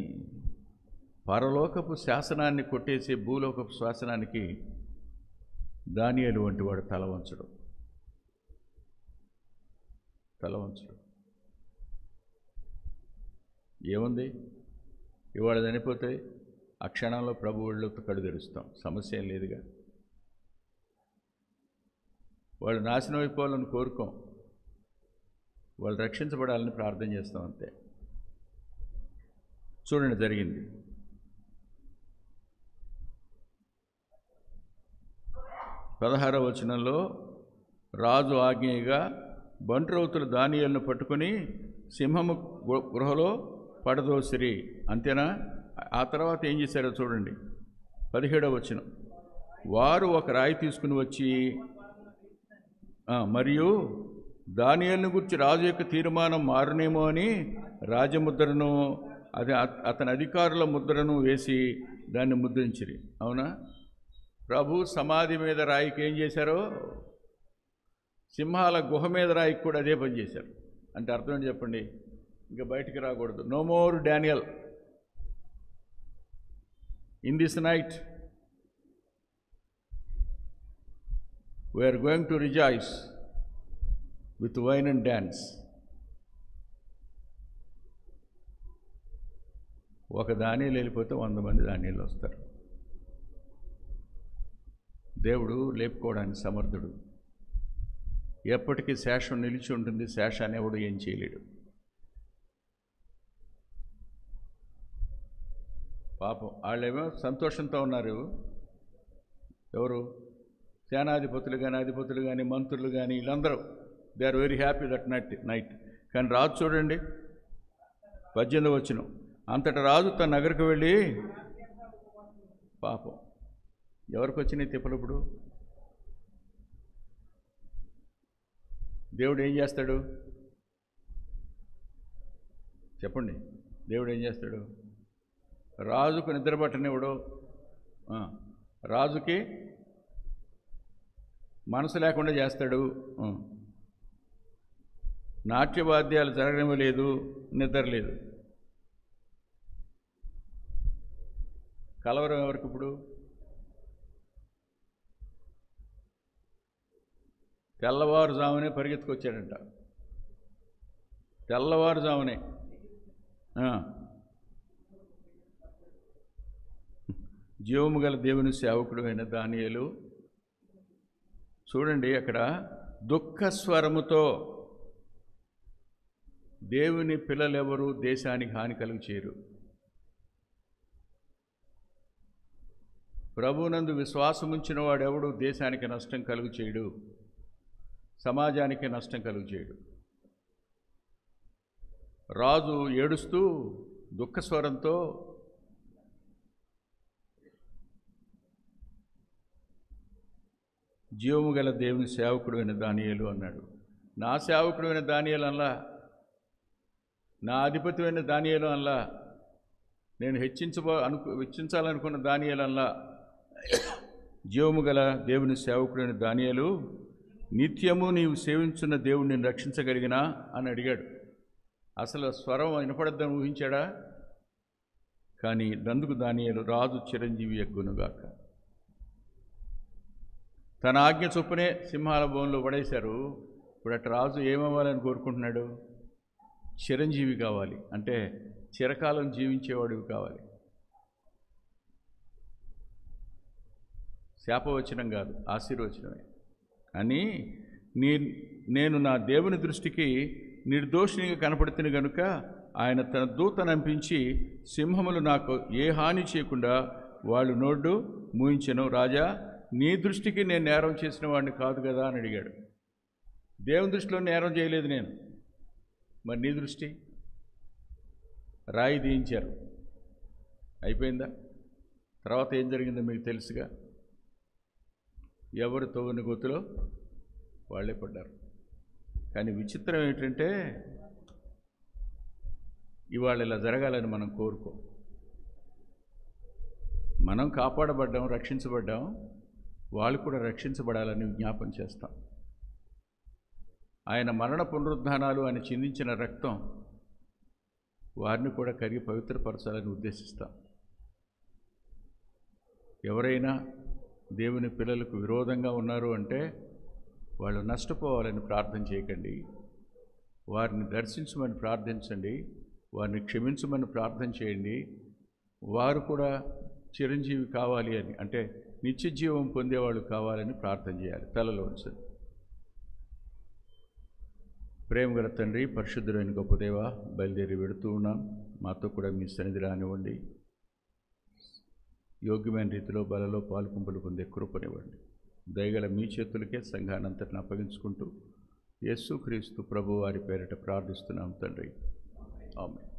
పరలోకపు శాసనాన్ని కొట్టేసే భూలోకపు శాసనానికి దానియేలు వంటి వాడు తల వంచడు. ఏముంది? ఇవాళ చనిపోతే ఆ క్షణంలో ప్రభు ఒళ్ళతో కడు తెరుస్తాం. సమస్య ఏం లేదుగా. వాళ్ళు నాశనం అయిపోవాలని కోరుకోం, వాళ్ళు రక్షించబడాలని ప్రార్థన చేస్తాం అంతే. చూడండి జరిగింది. 16వ వచనంలో, రాజు ఆజ్ఞగా బంట్రౌతులు దానియేలును పట్టుకుని సింహము గృహలో పడదోసిరి. అంతేనా? ఆ తర్వాత ఏం చేశారో చూడండి. 17వ వచనం. వారు ఒక రాయి తీసుకుని వచ్చి మరియు దానియేలును గురించి రాజు యొక్క తీర్మానం మారునేమో అని రాజముద్రను అతని అధికారుల ముద్రను వేసి దాన్ని ముద్రించిరి. అవునా? ప్రభు సమాధి మీద రాయికి ఏం చేశారో సింహాల గుహ మీద రాయికి కూడా అదే పని చేశారు. అంటే అర్థం ఏంటి చెప్పండి? ఇంకా బయటికి రాకూడదు. No more Daniel in this night. We are going to rejoice with wine and dance. ఒక దానియేలు వెళ్ళిపోతే 100 మంది దానియేలు వస్తారు. దేవుడు లేపుకోవడానికి సమర్థుడు. ఎప్పటికీ శేషం నిలిచి ఉంటుంది. శేషాన్ని ఎవడు ఏం చేయలేడు. పాపం వాళ్ళేమో సంతోషంతో ఉన్నారు. ఎవరు? సేనాధిపతులు కానీ అధిపతులు కానీ మంత్రులు కానీ వీళ్ళందరూ they are very happy that night. కానీ రాజు చూడండి 18వ వచనం. అంతట రాజు తన నగరకు వెళ్ళి పాపం ఎవరికి వచ్చినాయి తిప్పలు ఇప్పుడు? దేవుడు ఏం చేస్తాడు చెప్పండి? దేవుడు ఏం చేస్తాడు? రాజుకు నిద్ర పట్టనివ్వడు, రాజుకి మనసు లేకుండా చేస్తాడు, నాట్యవాద్యాలు జరగనివ్వలేదు, నిద్ర లేదు. కలవరం ఎవరికి ఇప్పుడు? తెల్లవారుజామునే పరిగెత్తుకొచ్చాడంట, తెల్లవారుజామునే. జీవము గల దేవుని సేవకుడు అయిన దానియేలు చూడండి, అక్కడ దుఃఖస్వరముతో దేవుని పిల్లలెవరూ దేశానికి హాని కలుగు చేయరు. ప్రభువునందు విశ్వాసముంచిన వాడెవడు దేశానికి నష్టం కలుగు చేయడు, సమాజానికి నష్టం కలుగు చేయడు. రాజు ఏడుస్తూ దుఃఖస్వరంతో జీవము గల దేవుని సేవకుడు అయిన దానియేలు అన్నాడు. నా సేవకుడు అయిన దానియేలు అనలా, నా అధిపతి అయిన దానియేలు అనలా, నేను హెచ్చించాలనుకున్న దానియేలు అనలా. జీవము గల దేవుని సేవకుడైన దానియేలు, నిత్యము నీవు సేవించున్న దేవుడు నేను రక్షించగలిగినా అని అడిగాడు. అసలు స్వరం వినపడద్దని ఊహించాడా? కానీ నందుకు దానియేలు, రాజు చిరంజీవి యగ్గునుగాక. తన ఆజ్ఞ చొప్పునే సింహాల బోన్లో పడేశారు. ఇప్పుడు అటు రాజు ఏమవ్వాలని కోరుకుంటున్నాడు? చిరంజీవి కావాలి, అంటే చిరకాలం జీవించేవాడివి కావాలి. శాపవచనం కాదు, ఆశీర్వచనమే. అని నేను నా దేవుని దృష్టికి నిర్దోషినిగా కనపడుతున్న గనుక ఆయన తన దూతనంపించి సింహములు నాకు ఏ హాని చేయకుండా వాళ్ళు నోడు మూయించెను. రాజా, నీ దృష్టికి నేను నేరం చేసిన వాడిని కాదు కదా అని అడిగాడు. దేవుని దృష్టిలో నేరం చేయలేదు నేను, మరి నీ దృష్టి? రాయి దీయించారు, అయిపోయిందా? తర్వాత ఏం జరిగిందో మీకు తెలుసుగా. ఎవరు తవ్విన గొత్తులో వాళ్ళే పడ్డారు. కానీ విచిత్రం ఏంటంటే, ఇవాళ ఇలా జరగాలని మనం కోరుకోం. మనం కాపాడబడ్డాం, రక్షించబడ్డాం, వాళ్ళు కూడా రక్షించబడాలని జ్ఞాపం చేస్తాం. ఆయన మరణ పునరుద్ధానాలు ఆయన చిందించిన రక్తం వారిని కూడా కరిగి పవిత్రపరచాలని ఉద్దేశిస్తాం. ఎవరైనా దేవుని పిల్లలకు విరోధంగా ఉన్నారు అంటే వాళ్ళు నష్టపోవాలని ప్రార్థన చేయకండి, వారిని దర్శించమని ప్రార్థించండి, వారిని క్షమించమని ప్రార్థన చేయండి. వారు కూడా చిరంజీవి కావాలి అని, అంటే నిత్య జీవం పొందేవాళ్ళు కావాలని ప్రార్థన చేయాలి. తలలో ఉంచండి. ప్రేమగల తండ్రి, పరిశుద్ధులైన గొప్ప దేవ, బయలుదేరి వెడుతూ ఉన్నాం. మాతో కూడా మీ సన్నిధి రానివ్వండి. యోగ్యమైన రీతిలో బలలో పాలుపంపులు పొందే కృపనివ్వండి. దయగల మీ చేతులకే సంఘానంతటిని అప్పగించుకుంటూ యేసుక్రీస్తు ప్రభు వారి పేరిట ప్రార్థిస్తున్నాం తండ్రి. ఆమేన్.